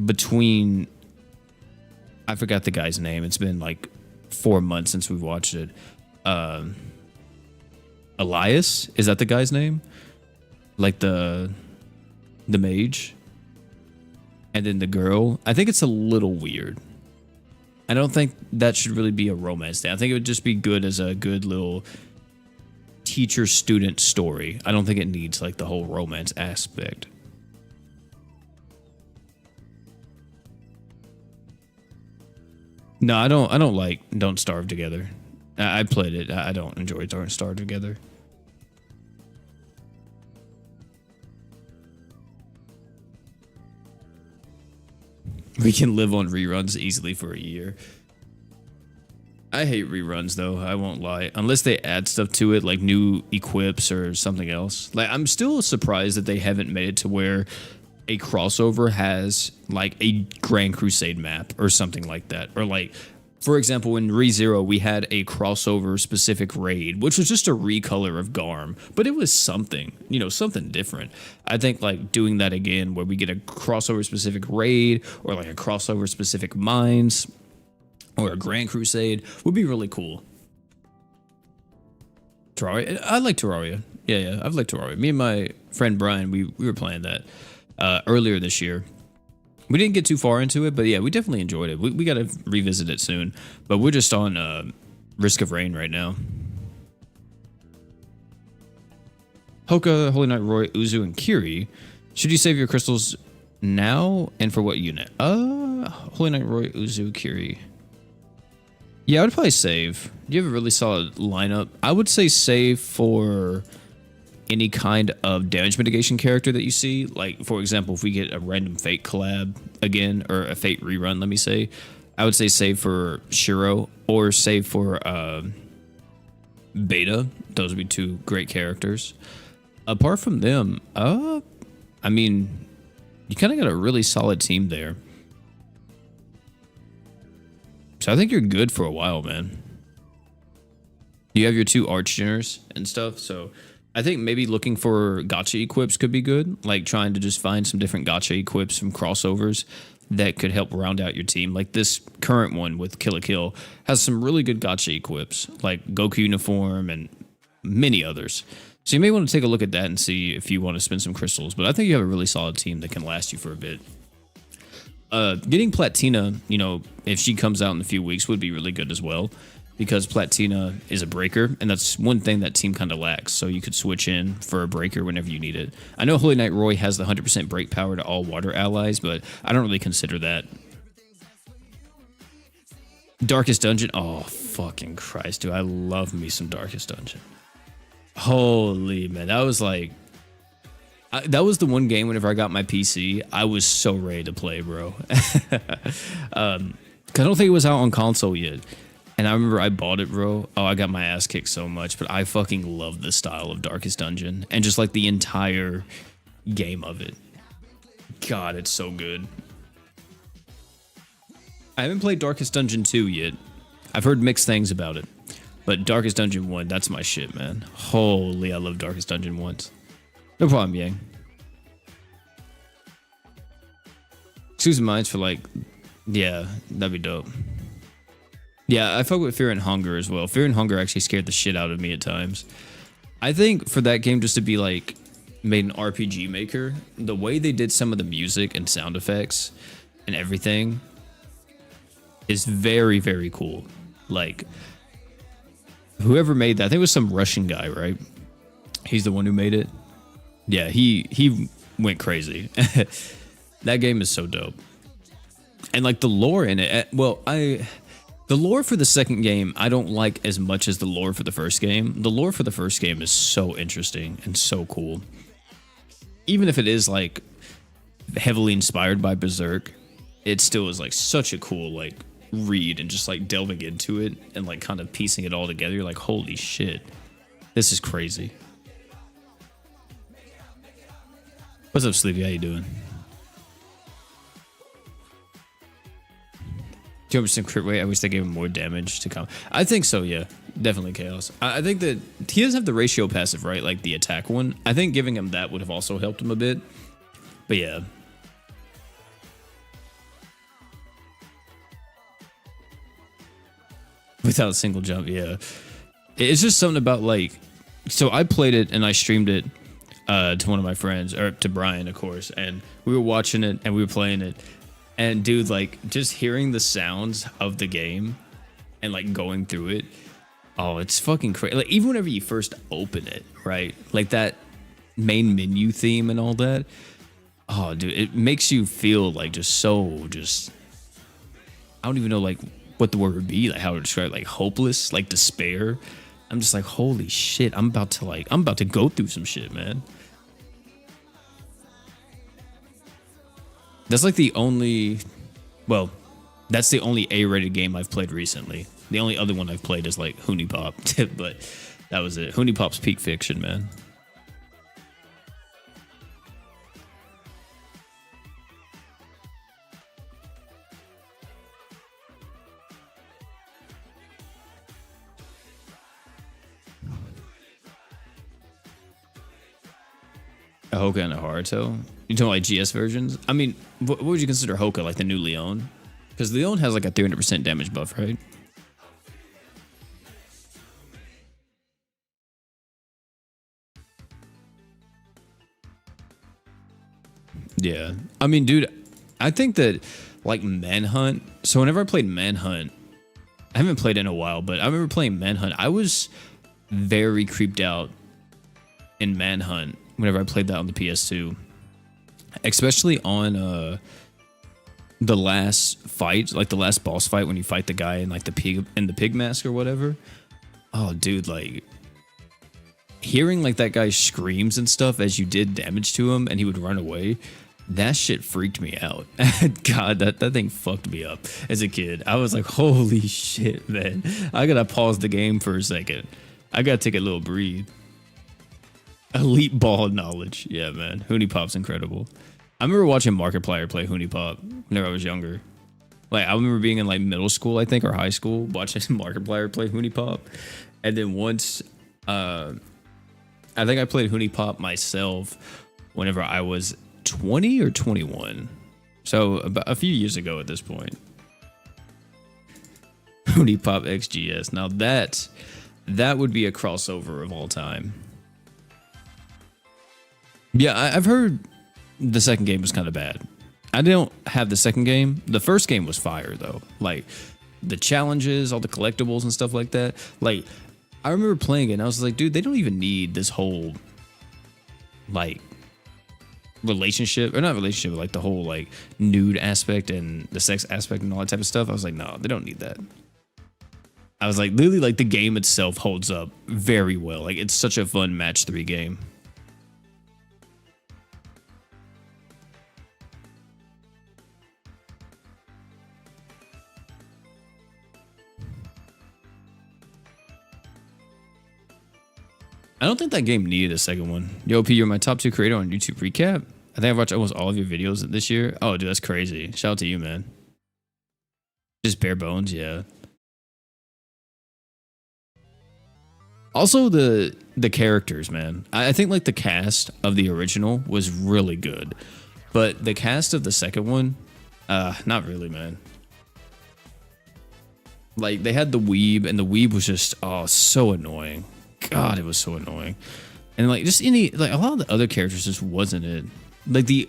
between, I forgot the guy's name. It's been like 4 months since we watched it. Elias, is that the guy's name? Like the mage? And then the girl, I think it's a little weird. I don't think that should really be a romance thing. I think it would just be good as a good little teacher-student story. I don't think it needs like the whole romance aspect. No, I don't like Don't Starve Together. I played it. I don't enjoy Don't Starve Together. We can live on reruns easily for a year. I hate reruns though, I won't lie. Unless they add stuff to it, like new equips or something else. Like, I'm still surprised that they haven't made it to where a crossover has like a Grand Crusade map or something like that. Or like, for example, in ReZero, we had a crossover specific raid, which was just a recolor of Garm, but it was something, you know, something different. I think like doing that again, where we get a crossover specific raid or like a crossover specific mines or a Grand Crusade would be really cool. Terraria, I like Terraria. Yeah, I've liked Terraria. Me and my friend Brian, we were playing that earlier this year. We didn't get too far into it, but yeah, we definitely enjoyed it. We got to revisit it soon, but we're just on Risk of Rain right now. Hoka, Holy Knight, Roy, Uzu, and Kiri. Should you save your crystals now, and for what unit? Holy Knight, Roy, Uzu, Kiri. Yeah, I would probably save. You have a really solid lineup. I would say save for any kind of damage mitigation character that you see. Like, for example, if we get a random Fate collab again, or a Fate rerun, let me say, I would say save for Shiro or save for Beta. Those would be two great characters. Apart from them, I mean, you kind of got a really solid team there. So I think you're good for a while, man. You have your two Archgeners and stuff, so I think maybe looking for gacha equips could be good. Like trying to just find some different gacha equips from crossovers that could help round out your team. Like this current one with Kill la Kill has some really good gacha equips, like Goku uniform and many others. So you may want to take a look at that and see if you want to spend some crystals. But I think you have a really solid team that can last you for a bit. Getting Platina, you know, if she comes out in a few weeks would be really good as well. Because Platina is a breaker, and that's one thing that team kind of lacks. So you could switch in for a breaker whenever you need it. I know Holy Knight Roy has the 100% break power to all water allies, but I don't really consider that. Darkest Dungeon. Oh, fucking Christ, dude. I love me some Darkest Dungeon. Holy, man. That was like... that was the one game whenever I got my PC, I was so ready to play, bro. 'Cause I don't think it was out on console yet. And I remember I bought it, bro. Oh, I got my ass kicked so much, but I fucking love the style of Darkest Dungeon and just like the entire game of it. God, it's so good. I haven't played Darkest Dungeon 2 yet. I've heard mixed things about it, but Darkest Dungeon 1, that's my shit, man. Holy, I love Darkest Dungeon 1. No problem, Yang. Excuse me, minds for like, yeah, that'd be dope. Yeah, I fuck with Fear and Hunger as well. Fear and Hunger actually scared the shit out of me at times. I think for that game just to be like made an RPG maker, the way they did some of the music and sound effects and everything, is very, very cool. Like, whoever made that, I think it was some Russian guy, right? He's the one who made it. Yeah, he went crazy. That game is so dope. And like the lore in it, the lore for the second game, I don't like as much as the lore for the first game. The lore for the first game is so interesting and so cool. Even if it is like heavily inspired by Berserk, it still is like such a cool like read, and just like delving into it and like kind of piecing it all together. You're like, holy shit, this is crazy. What's up, Sleepy? How you doing? 200% crit rate. I wish they gave him more damage to come. I think so, yeah. Definitely chaos. I think that he doesn't have the ratio passive, right? Like the attack one. I think giving him that would have also helped him a bit. But yeah. Without a single jump, yeah. It's just something about like, so I played it and I streamed it to one of my friends, or to Brian, of course, and we were watching it and we were playing it. And dude, like just hearing the sounds of the game and like going through it, oh, it's fucking crazy. Like even whenever you first open it, right? Like that main menu theme and all that. Oh, dude, it makes you feel like just so I don't even know like what the word would be, like how to describe it, like hopeless, like despair. I'm just like, holy shit, I'm about to go through some shit, man. That's like the only, well, that's the only A-rated game I've played recently. The only other one I've played is like HuniePop, but that was it. HuniePop's peak fiction, man. A Hoka and a Haruto? You talking like GS versions? I mean, what would you consider Hoka, like the new Leon? Because Leon has like a 300% damage buff, right? Yeah. I mean, dude, I think that like Manhunt. So whenever I played Manhunt, I haven't played it in a while, but I remember playing Manhunt. I was very creeped out in Manhunt whenever I played that on the PS2, especially on the last fight, like the last boss fight when you fight the guy in like the pig mask or whatever. Oh, dude, like hearing like that guy screams and stuff as you did damage to him and he would run away. That shit freaked me out. God, that thing fucked me up as a kid. I was like, holy shit, man. I gotta pause the game for a second. I gotta take a little breathe. Elite ball knowledge. Yeah, man. HuniePop's incredible. I remember watching Markiplier play HuniePop whenever I was younger. Like, I remember being in like middle school, I think, or high school, watching Markiplier play HuniePop. And then once, I think I played HuniePop myself whenever I was 20 or 21. So about a few years ago at this point. HuniePop XGS. Now that would be a crossover of all time. Yeah, I've heard the second game was kind of bad. I don't have the second game. The first game was fire though. Like the challenges, all the collectibles and stuff like that. Like I remember playing it and I was like, dude, they don't even need this whole like relationship, or not relationship, but like the whole like nude aspect and the sex aspect and all that type of stuff. I was like, no, they don't need that. I was like, literally, like the game itself holds up very well. Like it's such a fun match 3 game. I don't think that game needed a second one. Yo, P, you're my top 2 creator on YouTube recap. I think I've watched almost all of your videos this year. Oh, dude, that's crazy. Shout out to you, man. Just bare bones, yeah. Also, the characters, man. I think like the cast of the original was really good, but the cast of the second one, not really, man. Like they had the weeb, and the weeb was just so annoying. God, it was so annoying. And like just any like a lot of the other characters just wasn't it. Like the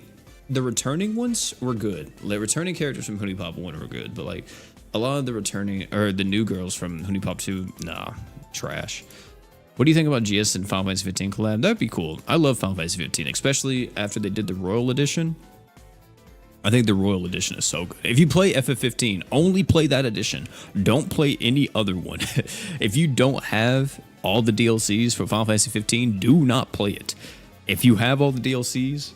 returning ones were good. The returning characters from HuniePop 1 were good, but like A lot of the returning or the new girls from HuniePop 2, nah, trash. What do you think about GS and Final Fantasy 15 collab? That'd be cool. I love Final Fantasy 15, especially after they did the Royal Edition. I think the Royal Edition is so good. If you play FF15, only play that edition. Don't play any other one. If you don't have all the DLCs for Final Fantasy 15, do not play it. If you have all the DLCs,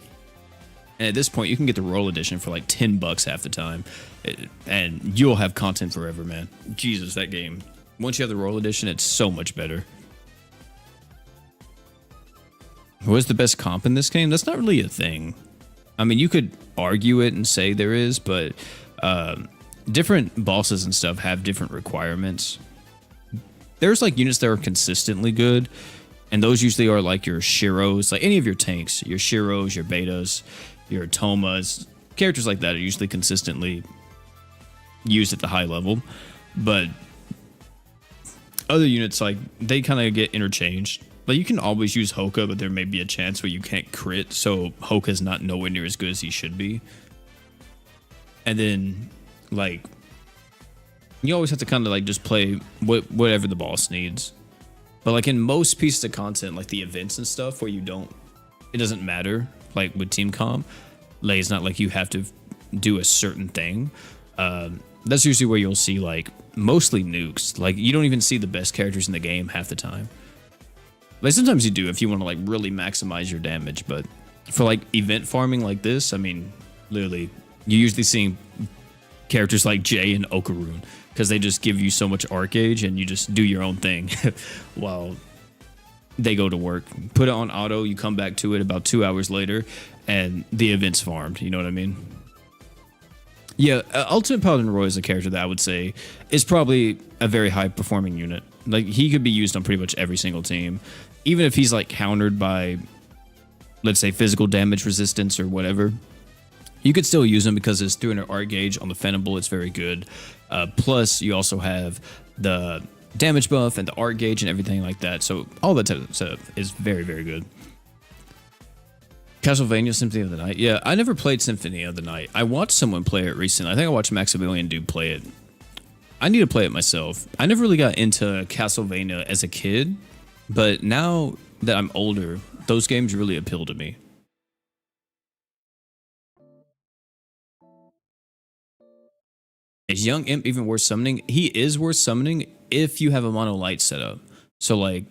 and at this point, you can get the Royal Edition for like $10 half the time, and you'll have content forever, man. Jesus, that game. Once you have the Royal Edition, it's so much better. What's the best comp in this game? That's not really a thing. I mean, you could argue it and say there is, but different bosses and stuff have different requirements. There's like units that are consistently good, and those usually are like your Shiros, like any of your tanks, your Shiros, your Betas, your Tomas. Characters like that are usually consistently used at the high level, but other units, like, they kind of get interchanged. Like, you can always use Hoka, but there may be a chance where you can't crit, so Hoka's not nowhere near as good as he should be. And then, like, you always have to kind of, like, just play whatever the boss needs. But, like, in most pieces of content, like the events and stuff where it doesn't matter, like with Team Comp, like, it's not like you have to do a certain thing. That's usually where you'll see, like, mostly nukes. Like, you don't even see the best characters in the game half the time. Like, sometimes you do if you want to, like, really maximize your damage, but for, like, event farming like this, I mean, literally, you usually see characters like Jay and Okaroon, because they just give you so much arc gauge, and you just do your own thing while they go to work. Put it on auto, you come back to it about 2 hours later, and the event's farmed, you know what I mean? Yeah, Ultimate Paladin Roy is a character that I would say is probably a very high-performing unit. Like, he could be used on pretty much every single team. Even if he's, like, countered by, let's say, physical damage resistance or whatever, you could still use him because his 300 art gauge on the Phantom Bullet's very good. Plus, you also have the damage buff and the art gauge and everything like that. So, all that type of stuff is very, very good. Castlevania Symphony of the Night. Yeah, I never played Symphony of the Night. I watched someone play it recently. I think I watched Maximilian Dude play it. I need to play it myself. I never really got into Castlevania as a kid, but now that I'm older, those games really appeal to me. Is Young Imp even worth summoning? He is worth summoning if you have a mono light setup. So, like,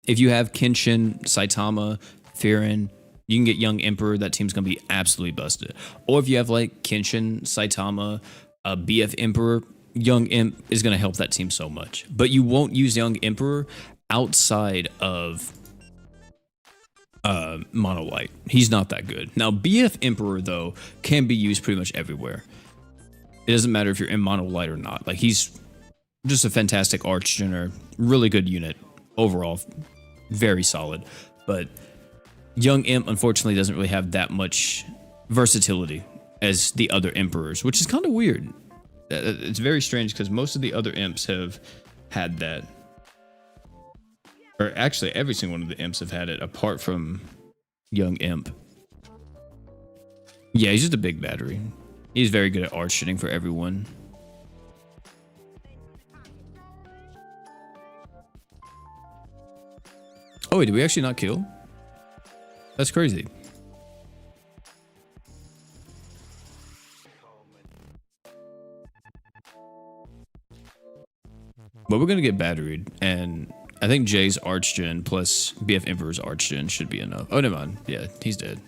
if you have Kenshin, Saitama, Firin, you can get Young Emperor. That team's going to be absolutely busted. Or if you have, like, Kenshin, Saitama, BF Emperor, Young Imp is going to help that team so much. But you won't use Young Emperor outside of mono light. He's not that good. Now, BF Emperor, though, can be used pretty much everywhere. It doesn't matter if you're in mono light or not. Like, he's just a fantastic Archgener, really good unit overall, very solid. But Young Imp, unfortunately, doesn't really have that much versatility as the other Emperors, which is kind of weird. It's very strange because most of the other Imps have had that. Or actually, every single one of the Imps have had it, apart from Young Imp. Yeah, he's just a big battery. He's very good at art shitting for everyone. Oh wait, did we actually not kill? That's crazy. But we're gonna get batteried, and I think Jay's Archgen plus BF Emperor's Archgen should be enough. Oh, never mind. Yeah, he's dead.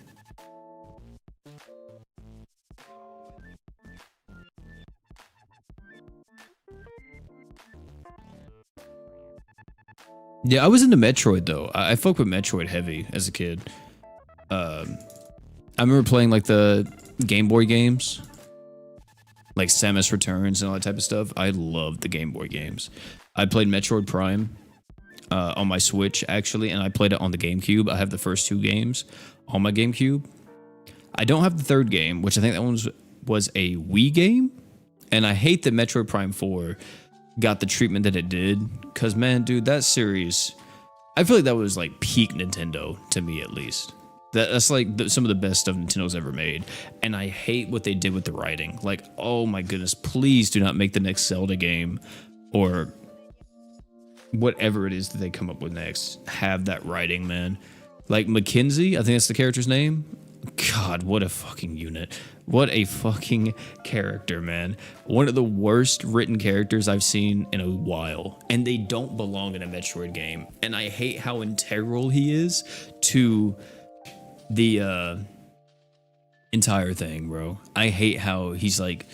Yeah, I was into Metroid though. I fuck with Metroid heavy as a kid. I remember playing like the Game Boy games, like Samus Returns and all that type of stuff. I loved the Game Boy games. I played Metroid Prime on my Switch actually, and I played it on the GameCube. I have the first two games on my GameCube. I don't have the third game, which I think that one was a Wii game, and I hate that Metroid Prime 4 got the treatment that it did, because man, dude, that series, I feel like that was like peak Nintendo to me, at least. That's like some of the best stuff Nintendo's ever made. And I hate what they did with the writing. Like, oh my goodness, please do not make the next Zelda game or whatever it is that they come up with next have that writing, man. Like Mackenzie, I think that's the character's name. God, what a fucking unit. What a fucking character, man. One of the worst written characters I've seen in a while. And they don't belong in a Metroid game. And I hate how integral he is to the entire thing, bro. I hate how he's like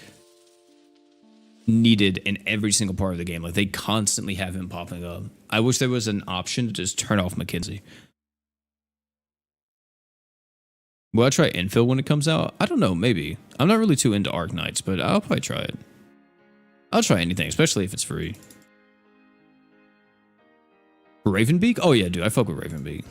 needed in every single part of the game. Like they constantly have him popping up. I wish there was an option to just turn off Mackenzie. Will I try Infill when it comes out? I don't know, maybe. I'm not really too into Arc Knights, but I'll probably try it. I'll try anything, especially if it's free. Ravenbeak? Oh yeah, dude, I fuck with Ravenbeak.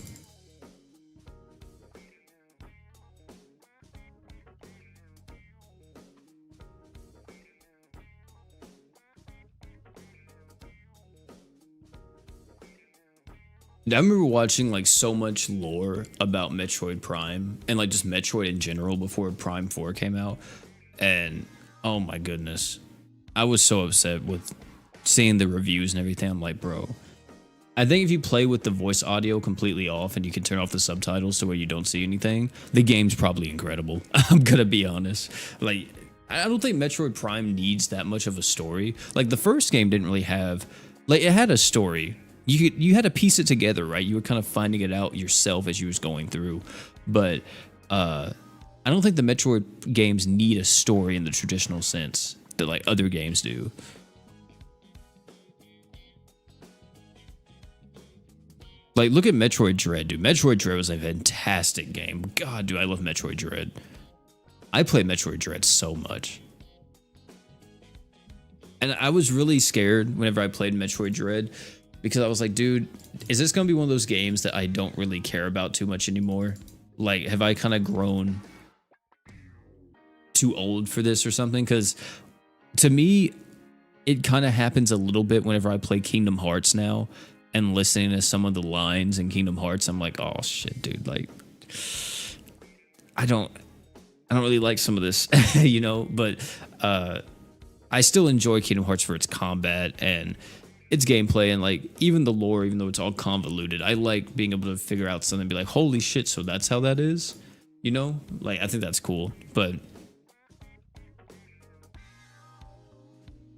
I remember watching like so much lore about Metroid Prime and like just Metroid in general before Prime 4 came out. And oh my goodness, I was so upset with seeing the reviews and everything. I'm like, bro, I think if you play with the voice audio completely off and you can turn off the subtitles to where you don't see anything, the game's probably incredible. I'm gonna be honest. Like, I don't think Metroid Prime needs that much of a story. Like the first game didn't really have, like it had a story. You had to piece it together, right? You were kind of finding it out yourself as you was going through. But I don't think the Metroid games need a story in the traditional sense that like other games do. Like look at Metroid Dread, dude. Metroid Dread was a fantastic game. God, dude, I love Metroid Dread. I play Metroid Dread so much. And I was really scared whenever I played Metroid Dread, because I was like, dude, is this going to be one of those games that I don't really care about too much anymore? Like, have I kind of grown too old for this or something? Because to me, it kind of happens a little bit whenever I play Kingdom Hearts now and listening to some of the lines in Kingdom Hearts. I'm like, oh shit, dude. Like, I don't really like some of this, you know, but I still enjoy Kingdom Hearts for its combat and its gameplay and like even the lore, even though it's all convoluted. I like being able to figure out something and be like, holy shit, so that's how that is, you know? Like, I think that's cool. But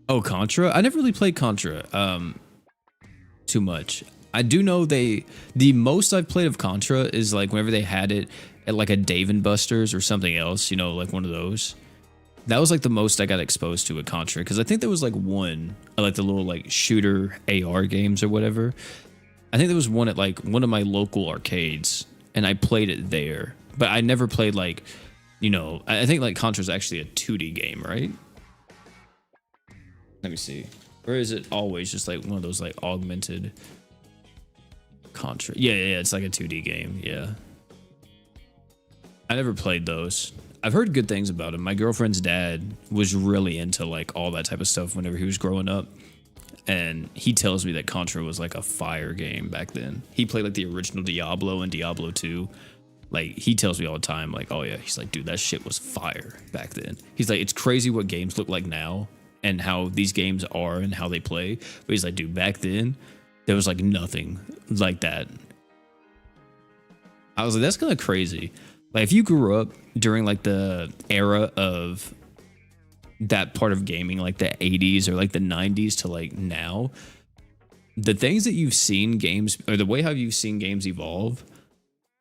oh, Contra? I never really played Contra too much. I do know the most I've played of Contra is like whenever they had it at like a Dave and Buster's or something else, you know, like one of those. That was like the most I got exposed to at Contra, because I think there was like one, like the little like shooter AR games or whatever. I think there was one at like one of my local arcades, and I played it there. But I never played like, you know, I think like Contra's actually a 2D game, right? Let me see. Or is it always just like one of those like augmented Contra? Yeah, it's like a 2D game, yeah. I never played those. I've heard good things about him. My girlfriend's dad was really into like all that type of stuff whenever he was growing up. And he tells me that Contra was like a fire game back then. He played like the original Diablo and Diablo 2. Like he tells me all the time, like, oh yeah, he's like, dude, that shit was fire back then. He's like, it's crazy what games look like now and how these games are and how they play. But he's like, dude, back then there was like nothing like that. I was like, that's kind of crazy. Like if you grew up during like the era of that part of gaming, like the 80s or like the 90s to like now, the things that you've seen games, or the way how you've seen games evolve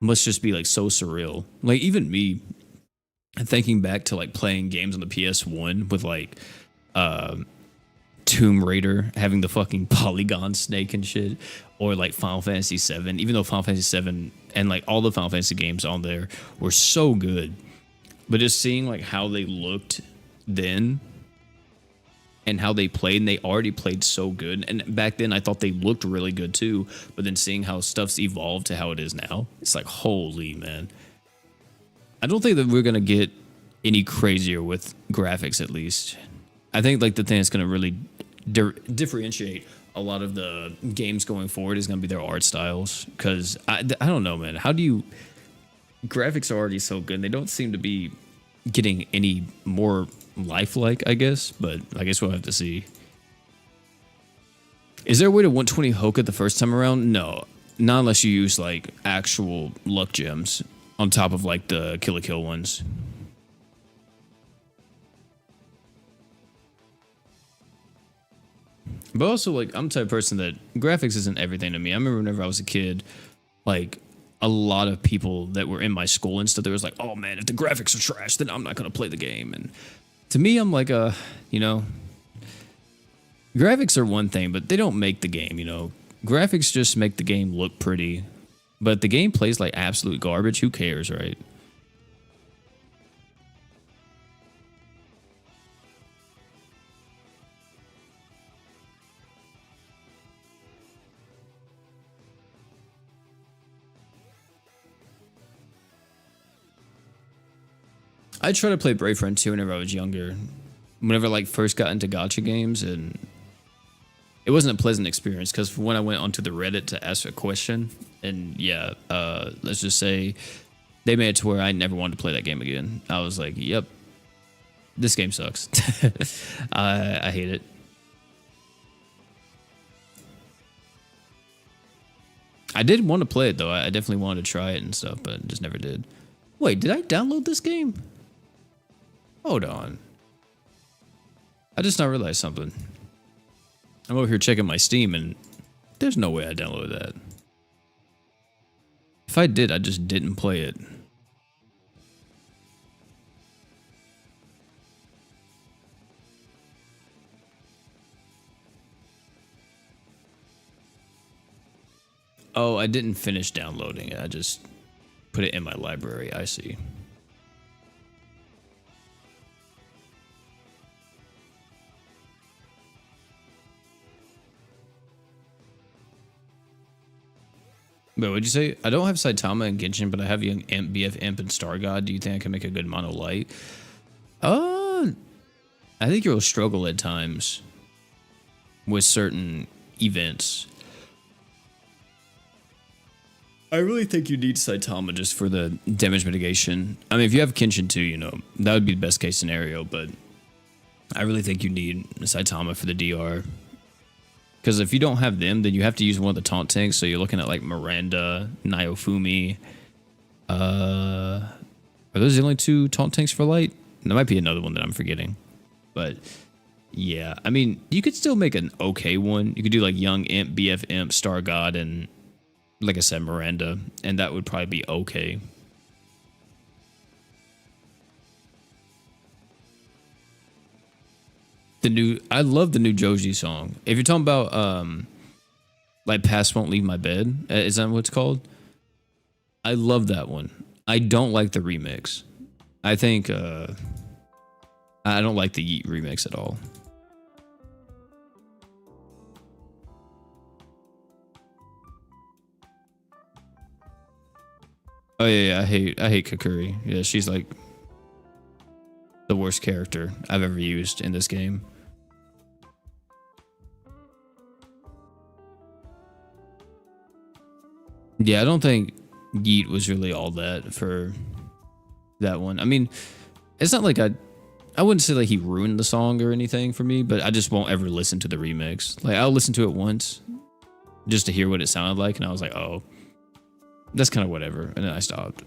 must just be like so surreal. Like even me thinking back to like playing games on the PS1 with like Tomb Raider having the fucking polygon snake and shit, or like Final Fantasy 7, even though Final Fantasy 7 and like all the Final Fantasy games on there were so good, but just seeing like how they looked then and how they played, and they already played so good, and back then I thought they looked really good too, but then seeing how stuff's evolved to how it is now, it's like, holy man. I don't think that we're gonna get any crazier with graphics, at least. I think like the thing that's gonna really differentiate a lot of the games going forward is going to be their art styles, because I don't know, man. How do you graphics are already so good. They don't seem to be getting any more lifelike, I guess, but I guess we'll have to see. Is there a way to 120 Hoka the first time around? No, not unless you use like actual luck gems on top of like the Kill la Kill ones. But also, like, I'm the type of person that graphics isn't everything to me. I remember whenever I was a kid, like, a lot of people that were in my school and stuff, they was like, oh man, if the graphics are trash, then I'm not going to play the game. And to me, I'm like, you know, graphics are one thing, but they don't make the game, you know. Graphics just make the game look pretty. But the game plays like absolute garbage. Who cares, right? I tried to play Brave Friend 2 whenever I was younger. Whenever I like first got into gacha games, and it wasn't a pleasant experience because when I went onto the Reddit to ask a question, and yeah, let's just say they made it to where I never wanted to play that game again. I was like, yep, this game sucks. I hate it. I did want to play it though. I definitely wanted to try it and stuff, but just never did. Wait, did I download this game? Hold on. I just not realized something. I'm over here checking my Steam and there's no way I downloaded that. If I did, I just didn't play it. Oh, I didn't finish downloading it. I just put it in my library. I see. But what'd you say? I don't have Saitama and Genshin, but I have Young Imp, BF Imp, and Star God. Do you think I can make a good mono light? I think you'll struggle at times with certain events. I really think you need Saitama just for the damage mitigation. I mean, if you have Kenshin too, you know, that would be the best case scenario, but I really think you need Saitama for the DR. Because if you don't have them, then you have to use one of the taunt tanks. So you're looking at like Miranda, Naofumi. Are those the only two taunt tanks for light? There might be another one that I'm forgetting. But yeah, I mean, you could still make an okay one. You could do like Young Imp, BF Imp, Star God, and like I said, Miranda. And that would probably be okay. I love the new Joji song. If you're talking about like Past Won't Leave My Bed, is that what it's called? I love that one. I don't like the remix. I think I don't like the Yeet remix at all. Oh yeah, I hate Kakuri. Yeah, she's like the worst character I've ever used in this game. Yeah, I don't think Yeet was really all that for that one. I mean, it's not like I wouldn't say like he ruined the song or anything for me, but I just won't ever listen to the remix. Like I'll listen to it once just to hear what it sounded like, and I was like, oh, that's kind of whatever, and then I stopped.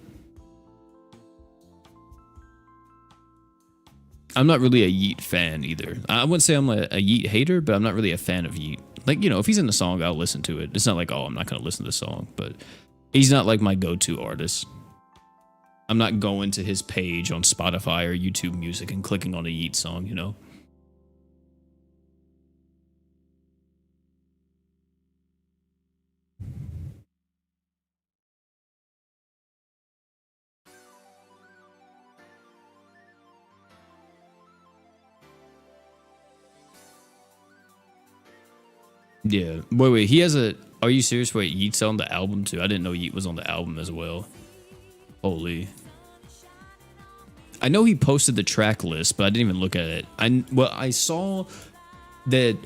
I'm not really a Yeet fan either. I wouldn't say I'm a Yeet hater, but I'm not really a fan of Yeet. Like, you know, if he's in the song, I'll listen to it. It's not like, oh, I'm not going to listen to the song, but he's not like my go-to artist. I'm not going to his page on Spotify or YouTube Music and clicking on a Yeet song, you know? Yeah. Wait. He has a... Are you serious? Wait, Yeet's on the album too? I didn't know Yeet was on the album as well. Holy. I know he posted the track list, but I didn't even look at it. I saw that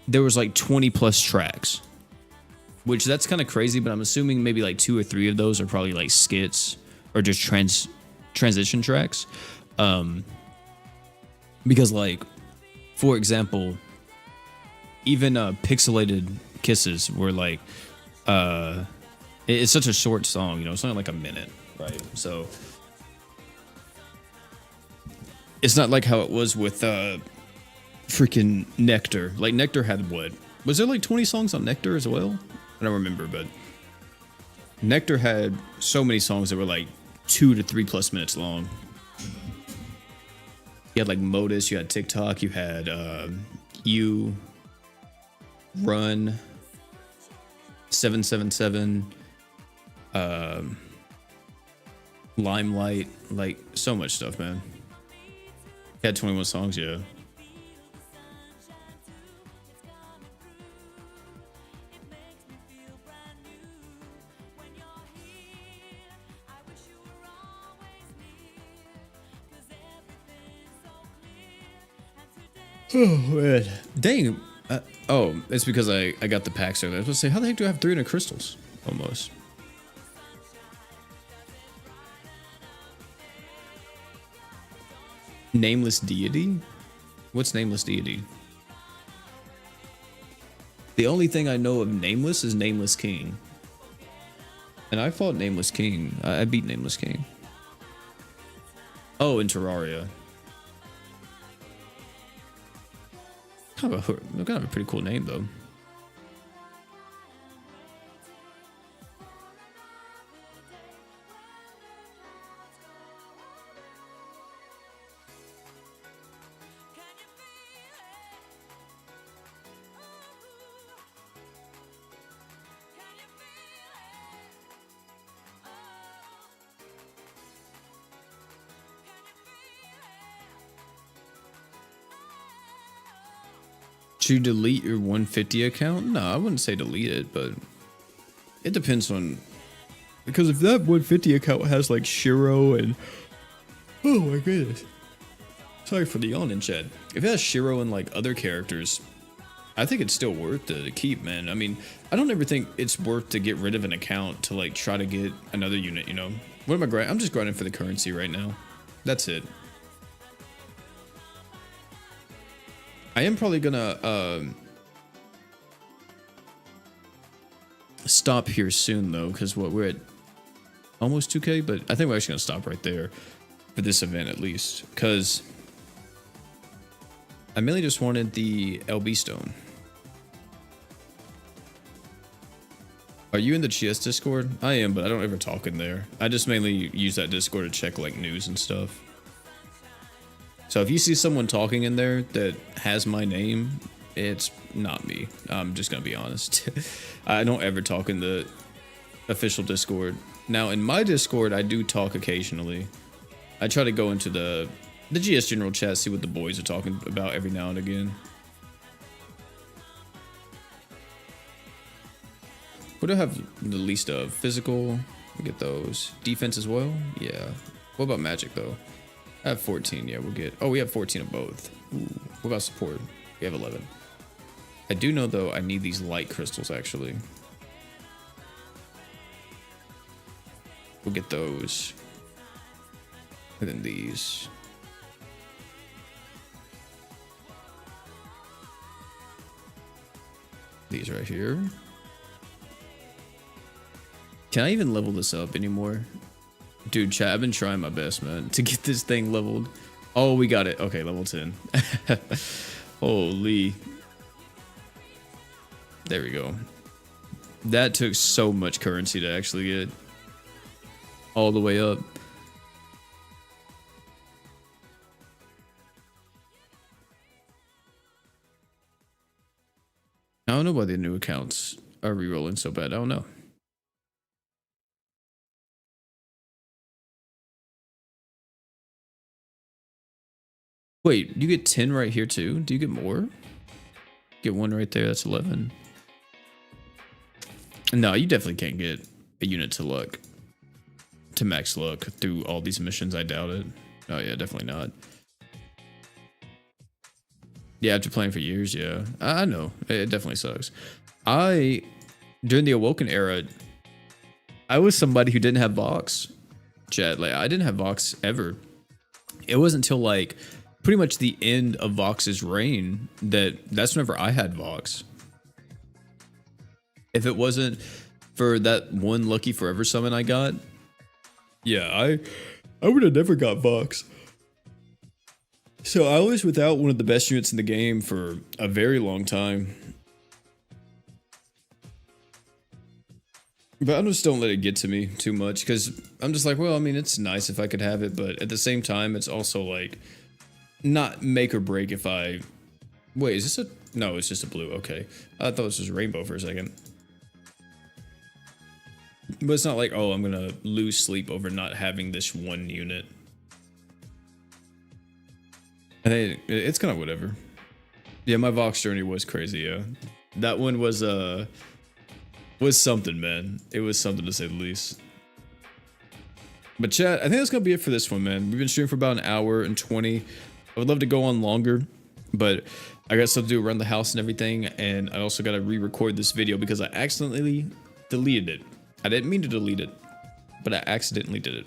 there was like 20 plus tracks, which that's kind of crazy, but I'm assuming maybe like 2 or 3 of those are probably like skits or just transition tracks. Because like, for example, even pixelated kisses were like, it's such a short song, you know, it's only like a minute, right? So it's not like how it was with freaking Nectar. Like Nectar had what? Was there like 20 songs on Nectar as well? I don't remember, but Nectar had so many songs that were like 2 to 3+ minutes long. You had like Modus, you had TikTok, you had You, Run, 777, Limelight, like so much stuff, man. You had 21 songs, yeah. Oh man, dang. Oh, it's because I got the packs earlier. I was supposed to say, how the heck do I have 300 crystals? Almost. Nameless deity? What's nameless deity? The only thing I know of nameless is Nameless King. And I fought Nameless King. I beat Nameless King. Oh, in Terraria. Kind of a pretty cool name, though. To delete your 150 account? No, I wouldn't say delete it, but it depends on, because if that 150 account has like Shiro and oh my goodness, sorry for the yawn in chat. If it has Shiro and like other characters, I think it's still worth to keep, man. I mean, I don't ever think it's worth to get rid of an account to like try to get another unit, you know? What am I grinding? I'm just grinding for the currency right now. That's it. I am probably gonna stop here soon though, because we're at almost 2K, but I think we're actually gonna stop right there for this event at least, because I mainly just wanted the LB stone. Are you in the GS Discord? I am, but I don't ever talk in there. I just mainly use that Discord to check like news and stuff. So if you see someone talking in there that has my name, it's not me. I'm just gonna be honest. I don't ever talk in the official Discord. Now in my Discord, I do talk occasionally. I try to go into the GS general chat, see what the boys are talking about every now and again. What do I have the least of? Physical, we get those. Defense as well? Yeah. What about magic though? I have 14, yeah, we'll get... Oh, we have 14 of both. Ooh. What about support? We have 11. I do know, though, I need these light crystals, actually. We'll get those. And then these. These right here. Can I even level this up anymore? Dude, chat, I've been trying my best, man, to get this thing leveled. Oh, we got it. Okay, level 10. Holy. There we go. That took so much currency to actually get all the way up. I don't know why the new accounts are rerolling so bad. I don't know. Wait, you get 10 right here too? Do you get more? Get one right there, that's 11. No, you definitely can't get a unit to luck. To max luck through all these missions, I doubt it. Oh yeah, definitely not. Yeah, after playing for years, yeah. I know, it definitely sucks. During the Awoken era, I was somebody who didn't have box. chat. Like I didn't have Vox ever. It wasn't until like pretty much the end of Vox's reign that's whenever I had Vox. If it wasn't for that one lucky forever summon I got, yeah, I would have never got Vox. So I was without one of the best units in the game for a very long time. But I just don't let it get to me too much because I'm just like, well, I mean, it's nice if I could have it, but at the same time, it's also like not make or break if I... Wait, is this a... No, it's just a blue. Okay. I thought this was rainbow for a second. But it's not like, oh, I'm going to lose sleep over not having this one unit. And it's kind of whatever. Yeah, my Vox journey was crazy, yeah. That one was something, man. It was something to say the least. But chat, I think that's going to be it for this one, man. We've been streaming for about an hour and 20. I would love to go on longer, but I got stuff to do around the house and everything, and I also got to re-record this video because I accidentally deleted it. I didn't mean to delete it, but I accidentally did it.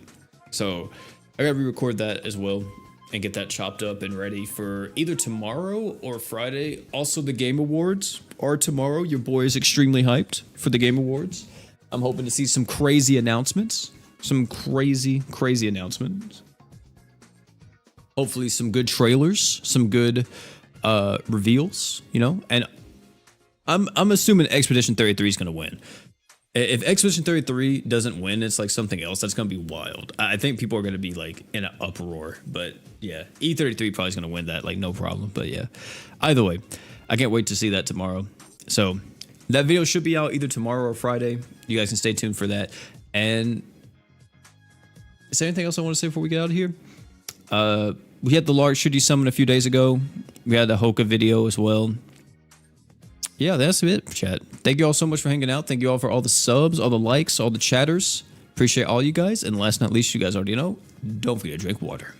So I got to re-record that as well and get that chopped up and ready for either tomorrow or Friday. Also, the Game Awards are tomorrow. Your boy is extremely hyped for the Game Awards. I'm hoping to see some crazy announcements. Some crazy announcements. Hopefully some good trailers, some good reveals, you know? And I'm assuming Expedition 33 is going to win. If Expedition 33 doesn't win, it's like something else. That's going to be wild. I think people are going to be like in an uproar. But yeah, E33 probably is going to win that, like no problem. But yeah, either way, I can't wait to see that tomorrow. So that video should be out either tomorrow or Friday. You guys can stay tuned for that. And is there anything else I want to say before we get out of here? We had the large shitty summon a few days ago. We had the Hoka video as well. Yeah, that's it, chat. Thank you all so much for hanging out. Thank you all for all the subs, all the likes, all the chatters. Appreciate all you guys. And last but not least, you guys already know, don't forget to drink water.